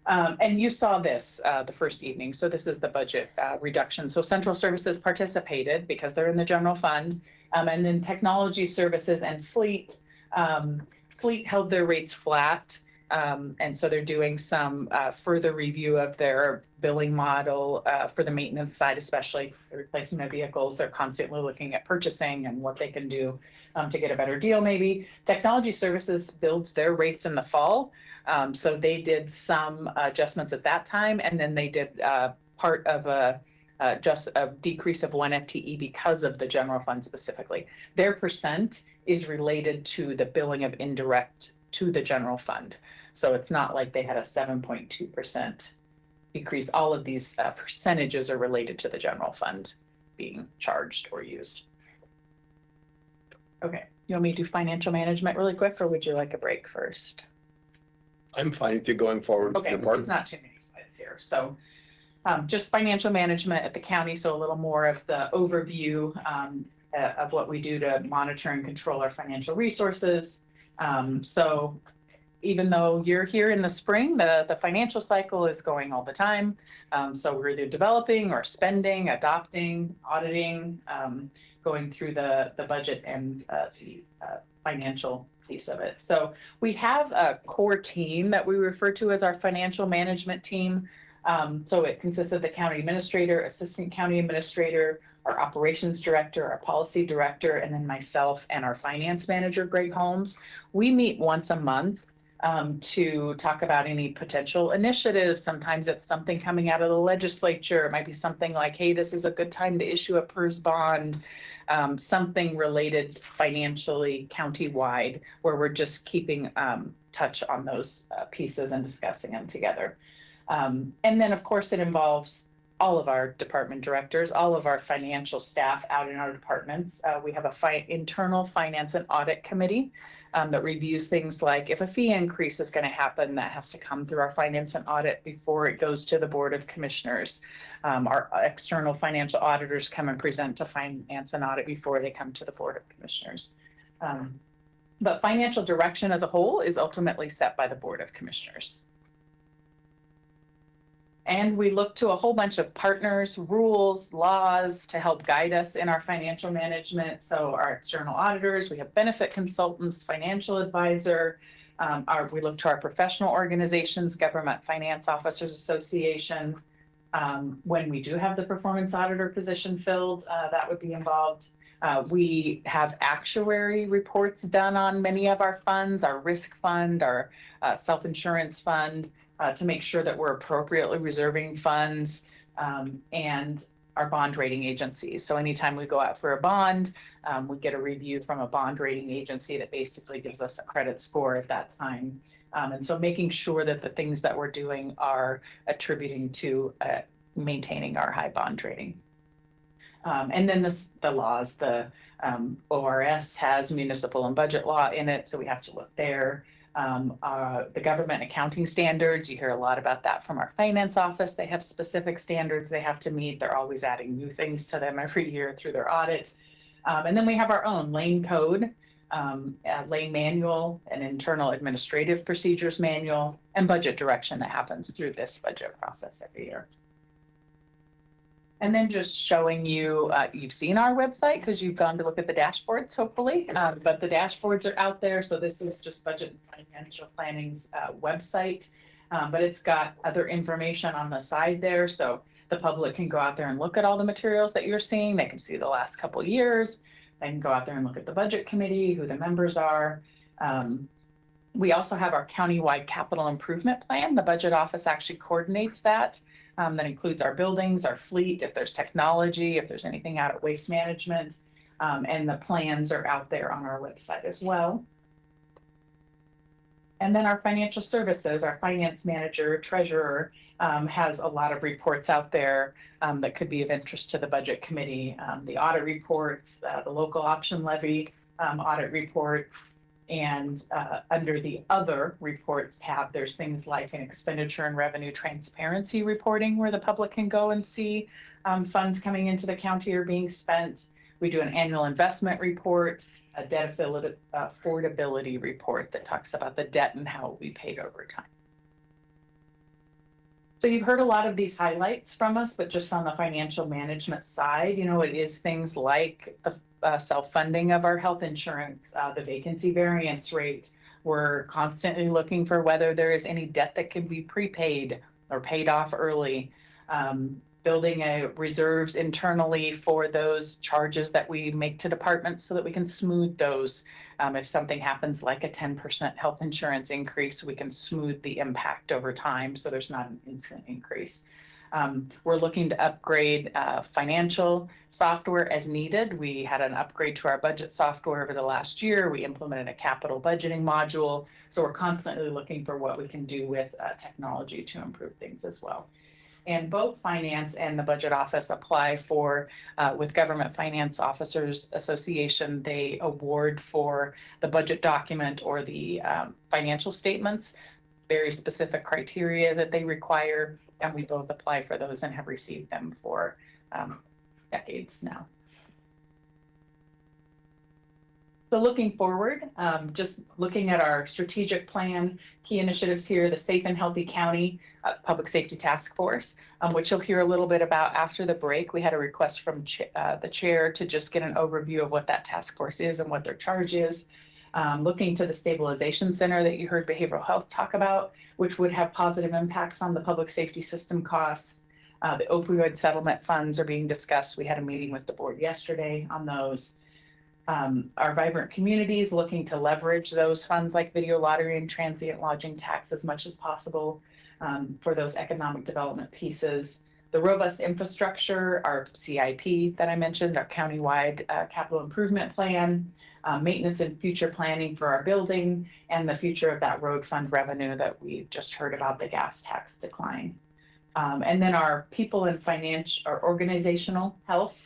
And you saw this the first evening. So this is the budget reduction. So central services participated because they're in the general fund. And then technology services and fleet held their rates flat. And so they're doing some further review of their billing model for the maintenance side, especially the replacement of vehicles. They're constantly looking at purchasing and what they can do to get a better deal maybe. Technology services builds their rates in the fall. So they did some adjustments at that time, and then they did part of just a decrease of 1 FTE because of the general fund specifically. Their percent is related to the billing of indirect to the general fund. So it's not like they had a 7.2% decrease. All of these percentages are related to the general fund being charged or used. Okay, you want me to do financial management really quick, or would you like a break first? I'm fine with you going forward. Okay, it's not too many slides here. So just financial management at the county. So a little more of the overview of what we do to monitor and control our financial resources. So even though you're here in the spring, the financial cycle is going all the time. So we're either developing or spending, adopting, auditing, going through the budget and the financial piece of it. So we have a core team that we refer to as our financial management team. So it consists of the county administrator, assistant county administrator, our operations director, our policy director, and then myself and our finance manager, Greg Holmes. We meet once a month to talk about any potential initiatives. Sometimes it's something coming out of the legislature. It might be something like, hey, this is a good time to issue a PERS bond, something related financially countywide, where we're just keeping touch on those pieces and discussing them together. And then, of course, it involves all of our department directors, all of our financial staff out in our departments. We have a internal finance and audit committee that reviews things like if a fee increase is going to happen, that has to come through our finance and audit before it goes to the Board of Commissioners. Our external financial auditors come and present to finance and audit before they come to the Board of Commissioners. But financial direction as a whole is ultimately set by the Board of Commissioners. And we look to a whole bunch of partners, rules, laws to help guide us in our financial management. So our external auditors, we have benefit consultants, financial advisor. We look to our professional organizations, Government Finance Officers Association. When we do have the performance auditor position filled, that would be involved. We have actuary reports done on many of our funds, our risk fund, our self-insurance fund, to make sure that we're appropriately reserving funds, and our bond rating agencies. So anytime we go out for a bond, we get a review from a bond rating agency that basically gives us a credit score at that time. And so making sure that the things that we're doing are attributing to maintaining our high bond rating. And then the laws, the ORS has municipal and budget law in it, so we have to look there. The government accounting standards, you hear a lot about that from our finance office. They have specific standards they have to meet. They're always adding new things to them every year through their audit. And then we have our own Lane Code, Lane Manual, an internal administrative procedures manual, and budget direction that happens through this budget process every year. And then just showing you, you've seen our website because you've gone to look at the dashboards, hopefully. But the dashboards are out there. So this is just Budget and Financial Planning's website. But it's got other information on the side there. So the public can go out there and look at all the materials that you're seeing. They can see the last couple years. They can go out there and look at the budget committee, who the members are. We also have our countywide capital improvement plan. The budget office actually coordinates that. That includes our buildings, our fleet, if there's technology, if there's anything out at waste management. And the plans are out there on our website as well. And then our financial services, our finance manager, treasurer, has a lot of reports out there that could be of interest to the budget committee. The audit reports, the local option levy audit reports, and under the other reports tab, there's things like an expenditure and revenue transparency reporting where the public can go and see funds coming into the county are being spent. We do an annual investment report, a debt affordability report that talks about the debt and how it will be paid over time. So you've heard a lot of these highlights from us, but just on the financial management side, you know, it is things like the self-funding of our health insurance, the vacancy variance rate. We're constantly looking for whether there is any debt that can be prepaid or paid off early. Building reserves internally for those charges that we make to departments so that we can smooth those. If something happens like a 10% health insurance increase, we can smooth the impact over time so there's not an instant increase. We're looking to upgrade financial software as needed. We had an upgrade to our budget software over the last year. We implemented a capital budgeting module. So we're constantly looking for what we can do with technology to improve things as well. And both finance and the budget office apply for, with Government Finance Officers Association, they award for the budget document or the financial statements, very specific criteria that they require. And we both apply for those and have received them for decades now. So looking forward, just looking at our strategic plan, key initiatives here, the Safe and Healthy County Public Safety Task Force, which you'll hear a little bit about after the break. We had a request from the chair to just get an overview of what that task force is and what their charge is. Looking to the stabilization center that you heard behavioral health talk about, which would have positive impacts on the public safety system costs. The opioid settlement funds are being discussed. We had a meeting with the board yesterday on those. Our vibrant communities looking to leverage those funds like video lottery and transient lodging tax as much as possible for those economic development pieces. The robust infrastructure, our CIP that I mentioned, our countywide capital improvement plan, maintenance and future planning for our building, and the future of that road fund revenue that we just heard about, the gas tax decline. And then our people and financial or organizational health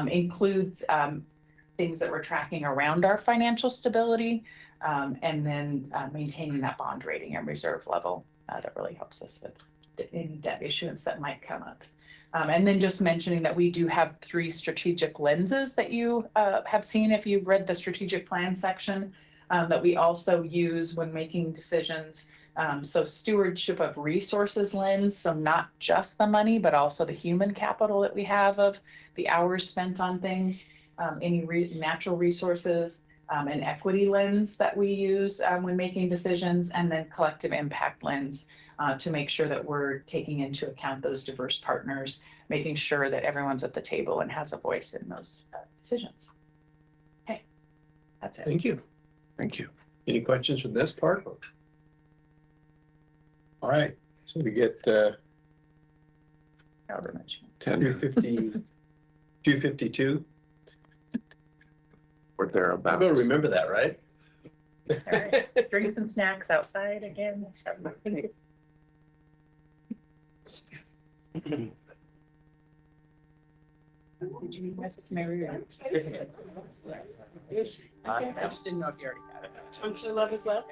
includes things that we're tracking around our financial stability, and then maintaining that bond rating and reserve level that really helps us with any debt issuance that might come up. And then just mentioning that we do have 3 strategic lenses that you have seen if you've read the strategic plan section that we also use when making decisions. So stewardship of resources lens, so not just the money, but also the human capital that we have of the hours spent on things, any natural resources, an equity lens that we use when making decisions, and then collective impact lens to make sure that we're taking into account those diverse partners, making sure that everyone's at the table and has a voice in those decisions. Okay, that's it. Thank you. Thank you. Any questions from this part? All right, so we get However much. 252. Or thereabouts. I'm gonna remember that, right? All right, drinks and snacks outside again. Did you message Mary? I just didn't know if you already got it. Punctual love is love.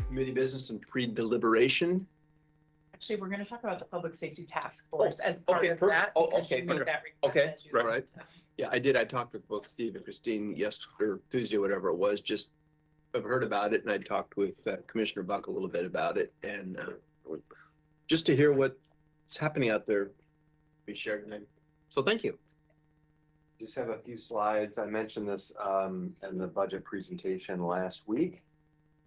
committee business and pre-deliberation. Actually, we're gonna talk about the public safety task force as part okay, of perfect. that. Oh, because you okay, made perfect. that request Okay, as you- right. Yeah, I did. I talked with both Steve and Christine yesterday, or Tuesday, whatever it was, just I've heard about it, and I talked with Commissioner Buck a little bit about it, and just to hear what's happening out there, be shared tonight. So thank you. Just have a few slides. I mentioned this in the budget presentation last week.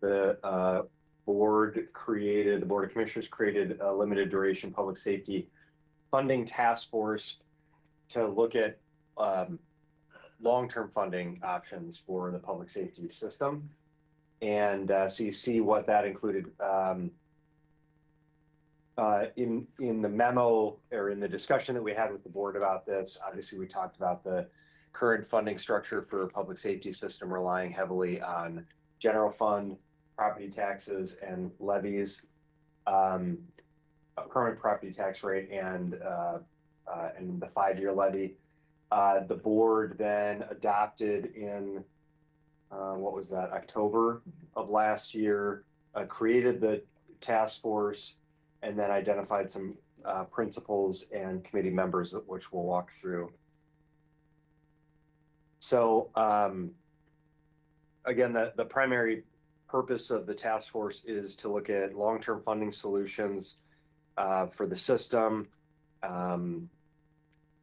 The Board of Commissioners created a limited duration public safety funding task force to look at long-term funding options for the public safety system. And so you see what that included in the memo, or in the discussion that we had with the board about this. Obviously, we talked about the current funding structure for public safety system relying heavily on general fund, property taxes and levies, a permanent property tax rate, and the 5-year levy. The board then adopted in what was that, October of last year, created the task force, and then identified some principals and committee members, which we'll walk through. So again, the primary purpose of the task force is to look at long-term funding solutions for the system.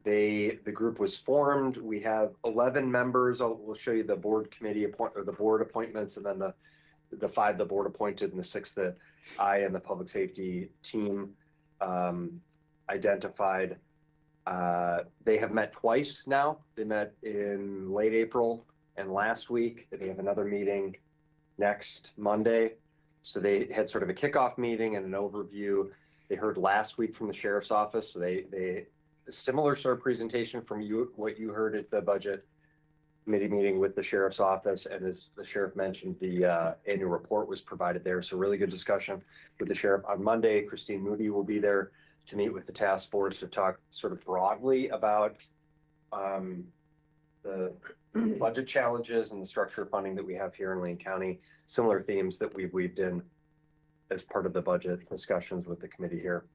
The group was formed. We have 11 members. We'll show you the board committee the board appointments, and then the 5 the board appointed, and the 6 that I and the public safety team identified. They have met twice now. They met in late April and last week. They have another meeting next Monday. So they had sort of a kickoff meeting and an overview. They heard last week from the sheriff's office. So they a similar sort of presentation from what you heard at the budget committee meeting with the sheriff's office. And as the sheriff mentioned, the annual report was provided there. So really good discussion with the sheriff. On Monday, Christine Moody will be there to meet with the task force to talk sort of broadly about the budget challenges and the structure of funding that we have here in Lane County. Similar themes that we've weaved in as part of the budget discussions with the committee here.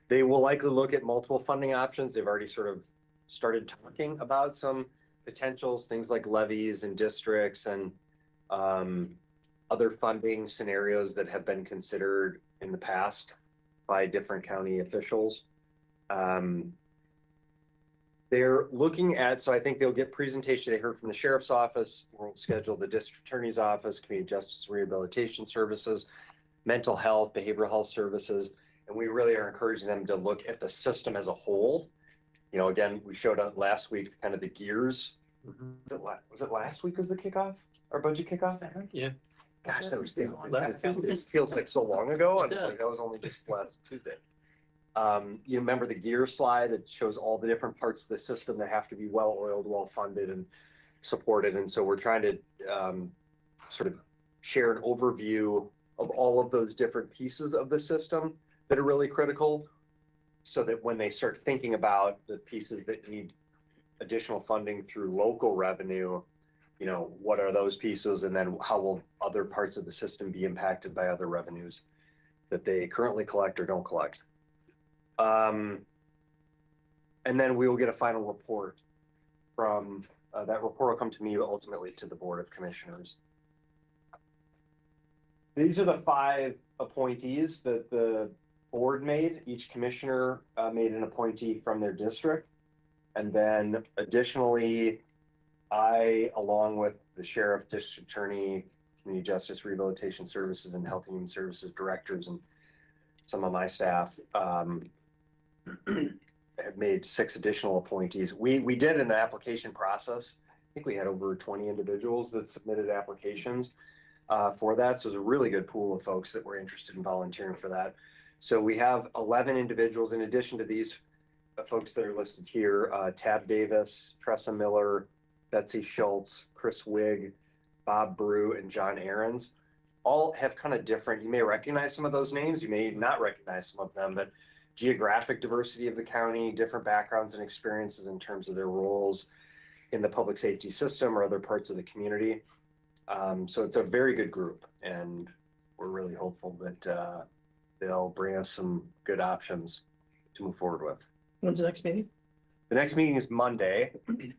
They will likely look at multiple funding options. They've already sort of started talking about some potentials, things like levies and districts and other funding scenarios that have been considered in the past by different county officials. They're looking at, so I think they'll get presentation. They heard from the sheriff's office. We'll schedule the district attorney's office, community justice and rehabilitation services, mental health, behavioral health services. And we really are encouraging them to look at the system as a whole. You know, again, we showed up last week, kind of the gears. Was it last week was the kickoff, our budget kickoff? Yeah. Gosh, that was it feels like so long ago. And like, that was only just last Tuesday. You remember the gear slide? It shows all the different parts of the system that have to be well-oiled, well-funded, and supported. And so we're trying to sort of share an overview of all of those different pieces of the system that are really critical, so that when they start thinking about the pieces that need additional funding through local revenue, you know, what are those pieces, and then how will other parts of the system be impacted by other revenues that they currently collect or don't collect. And then we will get a final report from that report will come to me, ultimately to the Board of Commissioners. These are the 5 appointees that the board made. Each commissioner made an appointee from their district. And then additionally, I, along with the sheriff, district attorney, community justice, rehabilitation services, and health and human services directors, and some of my staff, have made 6 additional appointees. We did an application process. I think we had over 20 individuals that submitted applications for that. So it was a really good pool of folks that were interested in volunteering for that. So we have 11 individuals in addition to these folks that are listed here: Tab Davis, Tressa Miller, Betsy Schultz, Chris Wigg, Bob Brew, and John Ahrens. All have kind of different, you may recognize some of those names, you may not recognize some of them, but geographic diversity of the county, different backgrounds and experiences in terms of their roles in the public safety system or other parts of the community. So it's a very good group, and we're really hopeful that they'll bring us some good options to move forward with. When's the next meeting? The next meeting is Monday,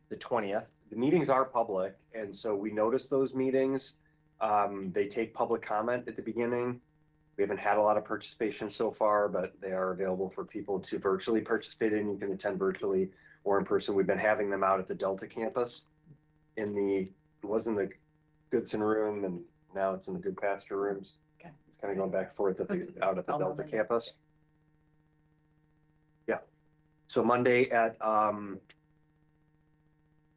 the 20th. The meetings are public, and so we notice those meetings. They take public comment at the beginning. We haven't had a lot of participation so far, but they are available for people to virtually participate in. You can attend virtually or in person. We've been having them out at the Delta campus it was in the Goodson room, and now it's in the Good Pasture rooms. Okay. It's kind of going back and forth out at the Delta campus. Yeah. So Monday at,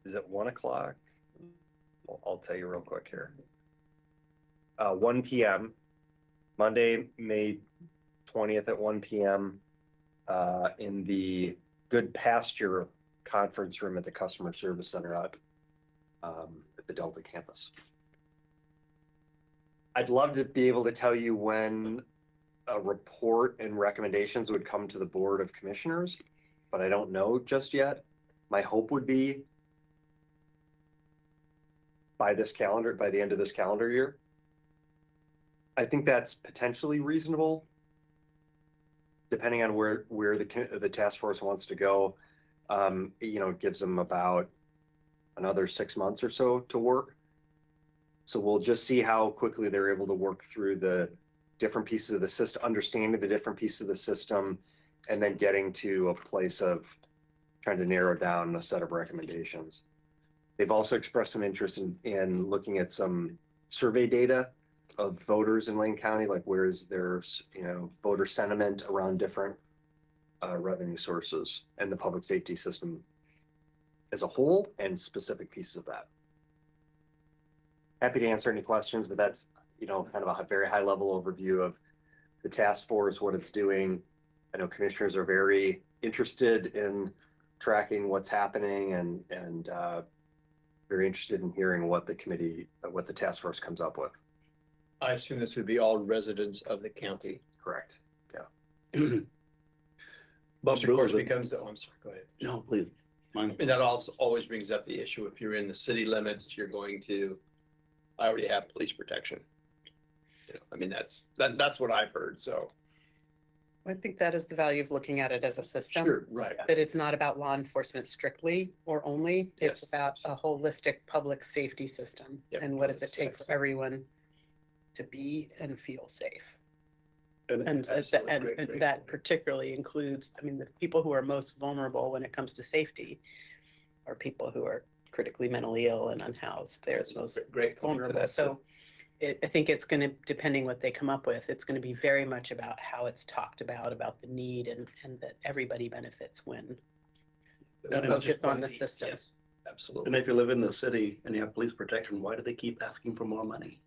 is it 1 o'clock? I'll tell you real quick here. 1 p.m. Monday, May 20th at 1 p.m. In the Good Pasture conference room at the Customer Service Center at the Delta campus. I'd love to be able to tell you when a report and recommendations would come to the Board of Commissioners, but I don't know just yet. My hope would be by the end of this calendar year. I think that's potentially reasonable, depending on where the task force wants to go. It gives them about another 6 months or so to work. So we'll just see how quickly they're able to work through the different pieces of the system, understanding the different pieces of the system, and then getting to a place of trying to narrow down a set of recommendations. They've also expressed some interest in looking at some survey data of voters in Lane County, like where is their voter sentiment around different revenue sources and the public safety system as a whole and specific pieces of that. Happy to answer any questions, but that's kind of a very high level overview of the task force, what it's doing. I know commissioners are very interested in tracking what's happening and very interested in hearing what the task force comes up with. I assume this would be all residents of the county. Correct. Yeah. But of course becomes I'm sorry, go ahead. No, please. I mean, that also always brings up the issue. If you're in the city limits, you're going to, I already have police protection. I mean, that's what I've heard. So I think that is the value of looking at it as a system. sure, right. That it's not about law enforcement strictly or only. It's Yes. about a holistic public safety system. Yep. And what does it That's take for excellent. everyone to be and feel safe? And Absolutely. Great. that particularly includes, I mean, the people who are most vulnerable when it comes to safety are people who are critically mentally ill and unhoused. They're the most Great point. vulnerable. So I think it's going to, depending what they come up with, it's going to be very much about how it's talked about the need and that everybody benefits when focus on the system. Yes, absolutely. And if you live in the city and you have police protection, why do they keep asking for more money?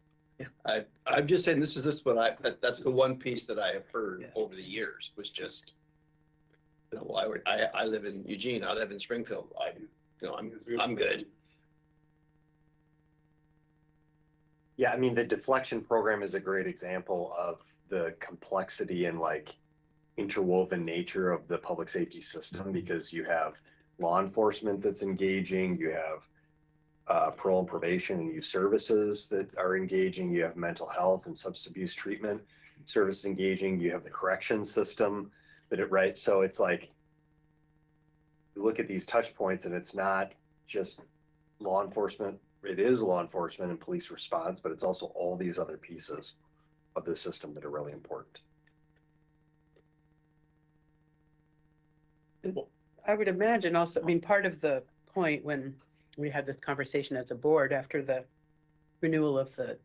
I'm just saying that's the one piece that I have heard over the years was just, I live in Eugene, I live in Springfield. I'm good. Yeah, I mean, the deflection program is a great example of the complexity and interwoven nature of the public safety system, because you have law enforcement that's engaging, you have parole and probation and youth services that are engaging, you have mental health and substance abuse treatment services engaging, you have the correction system so it's you look at these touch points and it's not just law enforcement. It is law enforcement and police response, but it's also all these other pieces of the system that are really important. I would imagine also, I mean, part of the point when we had this conversation as a board after the renewal of the,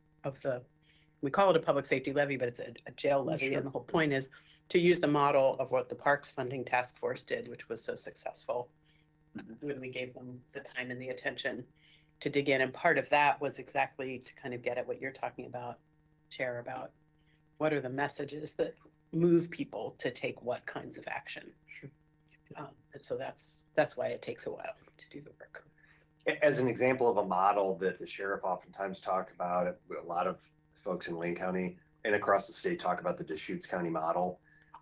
we call it a public safety levy, but it's a jail levy. Sure. And the whole point is to use the model of what the Parks Funding Task Force did, which was so successful when we gave them the time and the attention to dig in. And part of that was exactly to kind of get at what you're talking about, Chair, about what are the messages that move people to take what kinds of action. Sure. And so that's why it takes a while to do the work. As an example of a model that the sheriff oftentimes talk about, a lot of folks in Lane County and across the state talk about the Deschutes County model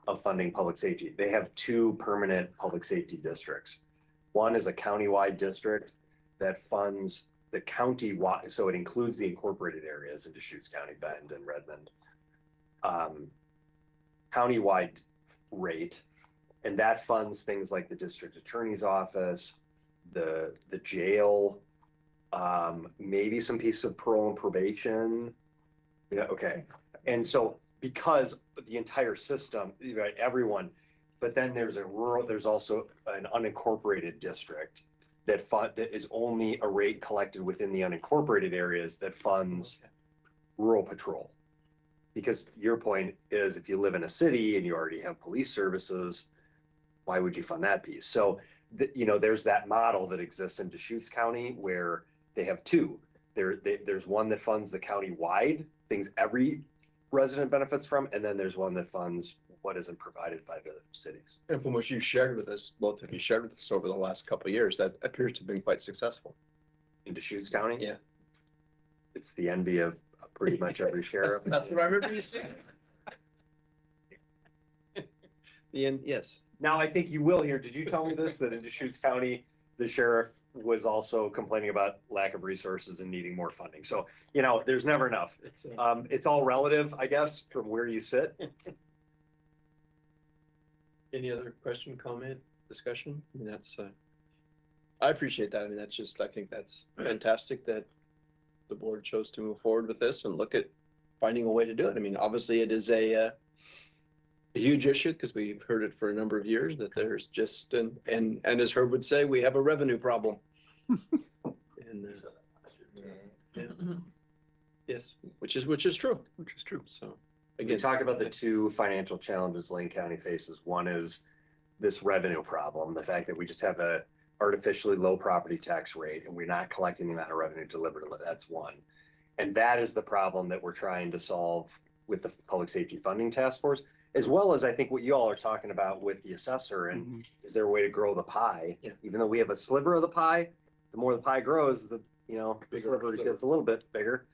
of funding public safety. They have two permanent public safety districts. One is a countywide district that funds the county so it includes the incorporated areas in Deschutes County, Bend and Redmond. Countywide rate, and that funds things like the district attorney's office, the jail, maybe some piece of parole and probation. Yeah, okay. And so because the entire system, right, everyone, but then there's also an unincorporated district that is only a rate collected within the unincorporated areas that funds rural patrol. Because your point is, if you live in a city and you already have police services, why would you fund that piece? So, there's that model that exists in Deschutes County where they have two. There's one that funds the county-wide things every resident benefits from, and then there's one that funds what isn't provided by the cities. And from what you shared with us, both of you shared with us over the last couple of years, that appears to have been quite successful. In Deschutes County? Yeah. It's the envy of pretty much every sheriff. That's what I remember you saying. Yes. Now, I think you will hear, did you tell me this, that in Deschutes County, the sheriff was also complaining about lack of resources and needing more funding? So, there's never enough. It's all relative, I guess, from where you sit. Any other question, comment, discussion? I mean, that's, I appreciate that. I mean, I think that's fantastic that the board chose to move forward with this and look at finding a way to do it. I mean, obviously it is a huge issue because we've heard it for a number of years that there's just, and as Herb would say, we have a revenue problem. And, yeah. Yes, which is true. So Again, talk about the two financial challenges Lane County faces. One is this revenue problem, the fact that we just have a artificially low property tax rate and we're not collecting the amount of revenue delivered. That's one. And that is the problem that we're trying to solve with the Public Safety Funding Task Force, as well as I think what you all are talking about with the assessor. And is there a way to grow the pie? Yeah. Even though we have a sliver of the pie, the more the pie grows, the sliver gets a little bit bigger.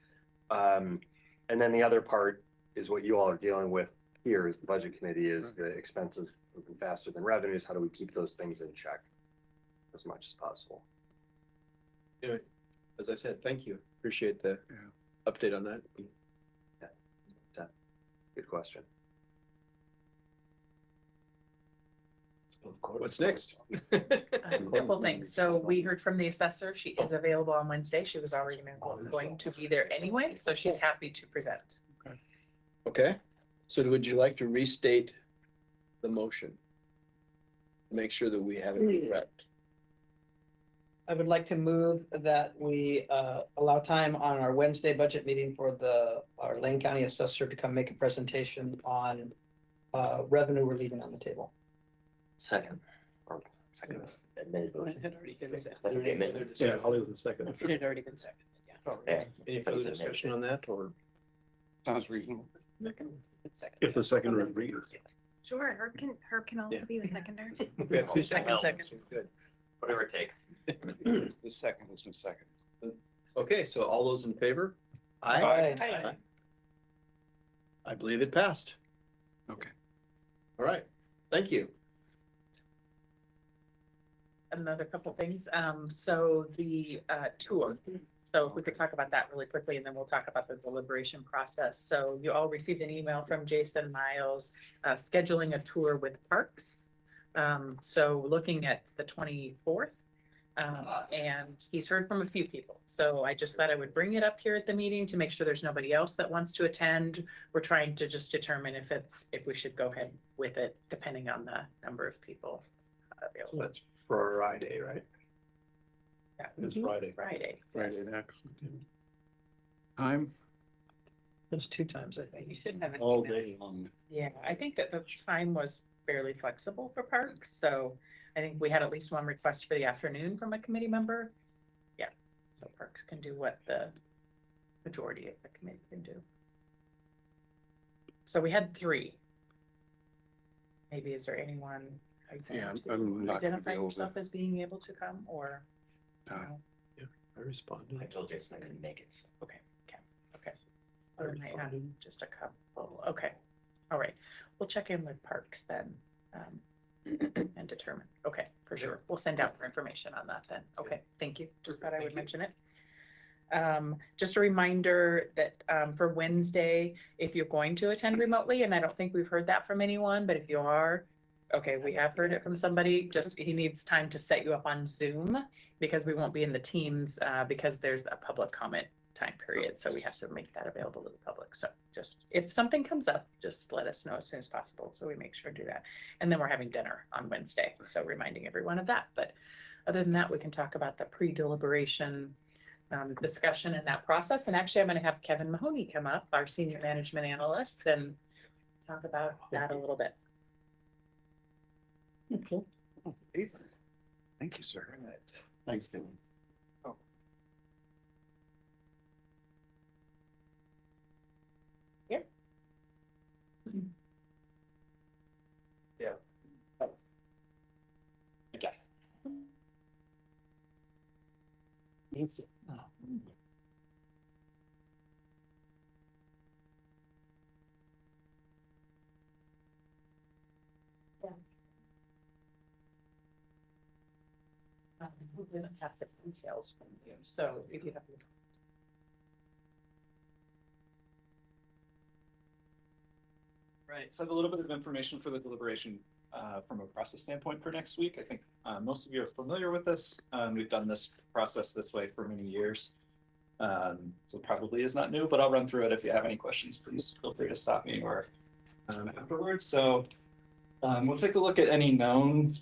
And then the other part is what you all are dealing with here is the budget committee is the expenses moving faster than revenues. How do we keep those things in check as much as possible? Anyway, as I said, thank you. Appreciate the update on that. Yeah. Good question. What's next? Couple things. So we heard from the assessor. She is available on Wednesday. She was already going to be there anyway, so she's happy to present. Okay, so would you like to restate the motion? Make sure that we have it correct. I would like to move that we allow time on our Wednesday budget meeting for our Lane County assessor to come make a presentation on revenue we're leaving on the table. Second. It had already been said. Yeah, Holly was the second. It had already been seconded, yeah. Yeah. Any further discussion on that or? Sounds reasonable. It's seconded. If the second one reads. Sure, Herb can also Yeah. be the seconder. We have two Second. seconds. Good. Whatever it takes. The second is in second. Okay, so all those in favor? Aye. I believe it passed. Okay. All right, thank you. Another couple things. So the tour. So if we could talk about that really quickly, and then we'll talk about the deliberation process. So you all received an email from Jason Miles scheduling a tour with Parks. So looking at the 24th, and he's heard from a few people. So I just thought I would bring it up here at the meeting to make sure there's nobody else that wants to attend. We're trying to just determine if we should go ahead with it, depending on the number of people available. That's Friday, right? Yeah. It's Friday. Friday. Friday next. Time? There's two times, I You think. shouldn't have an All email. day long. Yeah, I think that the time was fairly flexible for Parks, so I think we had at least one request for the afternoon from a committee member. Yeah, so Parks can do what the majority of the committee can do. So we had 3. Maybe is there anyone? Yeah, I'm not gonna Identify be able yourself to. as being able to come or? no? I responded. I told Jason I couldn't make it. So. Okay. Or might have just a couple. Okay, all right. We'll check in with Parks then and determine. Okay, for sure. We'll send out more information on that then. Okay, thank you. Just thought I would mention it. Just a reminder that for Wednesday, if you're going to attend remotely, and I don't think we've heard that from anyone, but if you are, okay, we have heard it from somebody, just he needs time to set you up on Zoom because we won't be in the Teams because there's a public comment time period. So we have to make that available to the public. So just if something comes up, just let us know as soon as possible. So we make sure to do that. And then we're having dinner on Wednesday. So reminding everyone of that. But other than that, we can talk about the pre-deliberation discussion in that process. And actually, I'm going to have Kevin Mahoney come up, our senior management analyst, and talk about that a little bit. Okay. Thank you, sir. Thanks, Kevin. Yep. Yeah. Okay. Thank you. Who doesn't have the details from you? So if you have. Right, so I have a little bit of information for the deliberation from a process standpoint for next week. I think most of you are familiar with this. We've done this process this way for many years. So probably is not new, but I'll run through it. If you have any questions, please feel free to stop me or afterwards. So we'll take a look at any known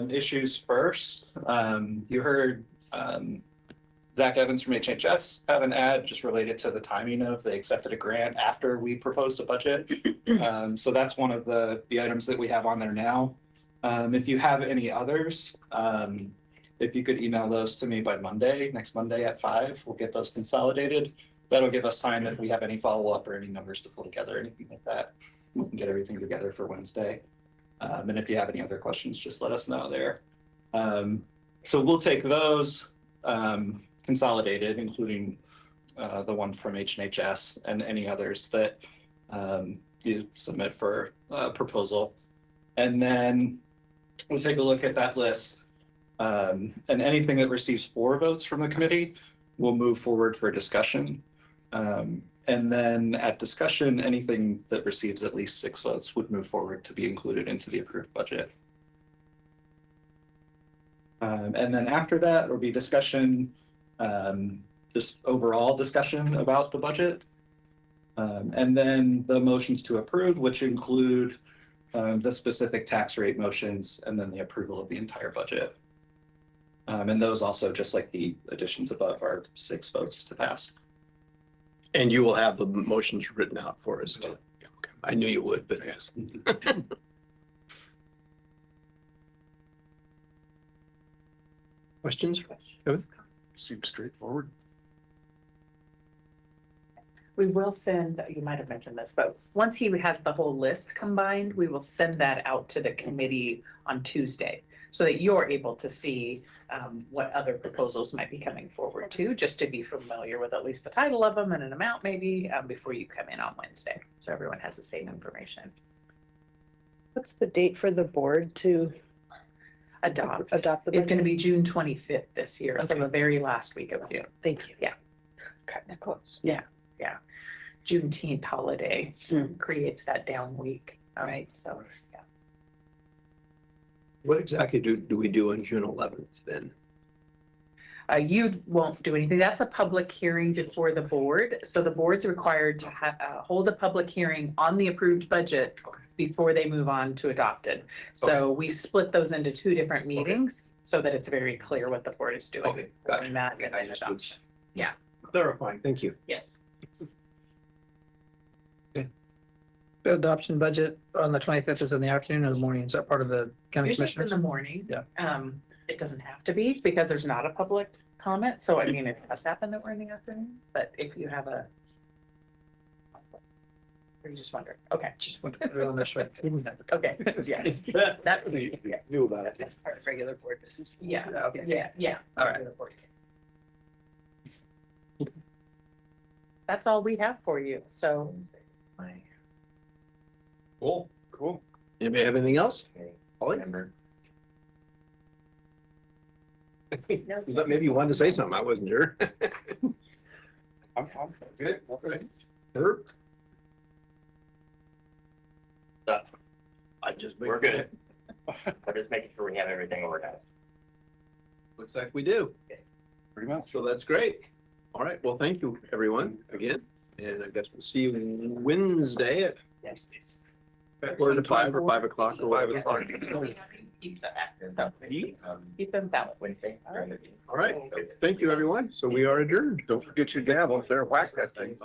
issues first. You heard Zach Evans from HHS have an ad just related to the timing of they accepted a grant after we proposed a budget. So that's one of the items that we have on there now. If you have any others, if you could email those to me by Monday, next Monday at 5, we'll get those consolidated. That'll give us time if we have any follow-up or any numbers to pull together, anything like that. We can get everything together for Wednesday. And if you have any other questions, just let us know there. So we'll take those consolidated, including the one from H&HS and any others that you submit for proposal. And then we'll take a look at that list. And anything that receives 4 votes from the committee will move forward for discussion. And then at discussion, anything that receives at least 6 votes would move forward to be included into the approved budget. And then after that will be discussion, just overall discussion about the budget. And then the motions to approve, which include the specific tax rate motions and then the approval of the entire budget. And those also, just like the additions above, are 6 votes to pass. And you will have the motions written out for us too. Yeah, okay. I knew you would, but yes. Questions? Seems straightforward. We will send, you might have mentioned this, but once he has the whole list combined, we will send that out to the committee on Tuesday so that you're able to see what other proposals might be coming forward too, just to be familiar with at least the title of them and an amount maybe before you come in on Wednesday. So everyone has the same information. What's the date for the board to Adopt. adopt the It's budget? going to be June 25th this year, so Okay. the very last week of June. Thank you. Yeah. Cutting it close. Yeah. Juneteenth holiday creates that down week. Right. So, yeah. What exactly do we do on June 11th then? You won't do anything. That's a public hearing before the board. So the board's required to hold a public hearing on the approved budget before they move on to adopted. So we split those into 2 different meetings so that it's very clear what the board is doing. Okay, gotcha. And that and then adoption. Yeah. Clarifying. Thank you. Yes. The adoption budget on the 25th is in the afternoon or the morning. Is that part of the county Usually it's in commissioners? the morning. Yeah. It doesn't have to be because there's not a public comment. So I mean, it has happened that we're in the afternoon, but if you have a. Or you just wonder, okay. Just want to put it on this right. Okay, yeah, that would be, yes. Knew about it. That's part of regular board business. Yeah, Yeah, okay. yeah. All right. That's all we have for you, so. Cool. Anybody have anything else? Holly? Maybe you wanted to say something. I wasn't sure. I'm fine. Good, all right. Kirk? We're good. We're just making sure we have everything organized. Looks like we do. Pretty much. So that's great. All right, well, thank you, everyone, again. And I guess we'll see you Wednesday at Yes. 4 to 5 o'clock or whatever. Pizza after stuff. Keep them out. Wednesday. All right, thank you, everyone. So we are adjourned. Don't forget your gavel. There, whack that thing.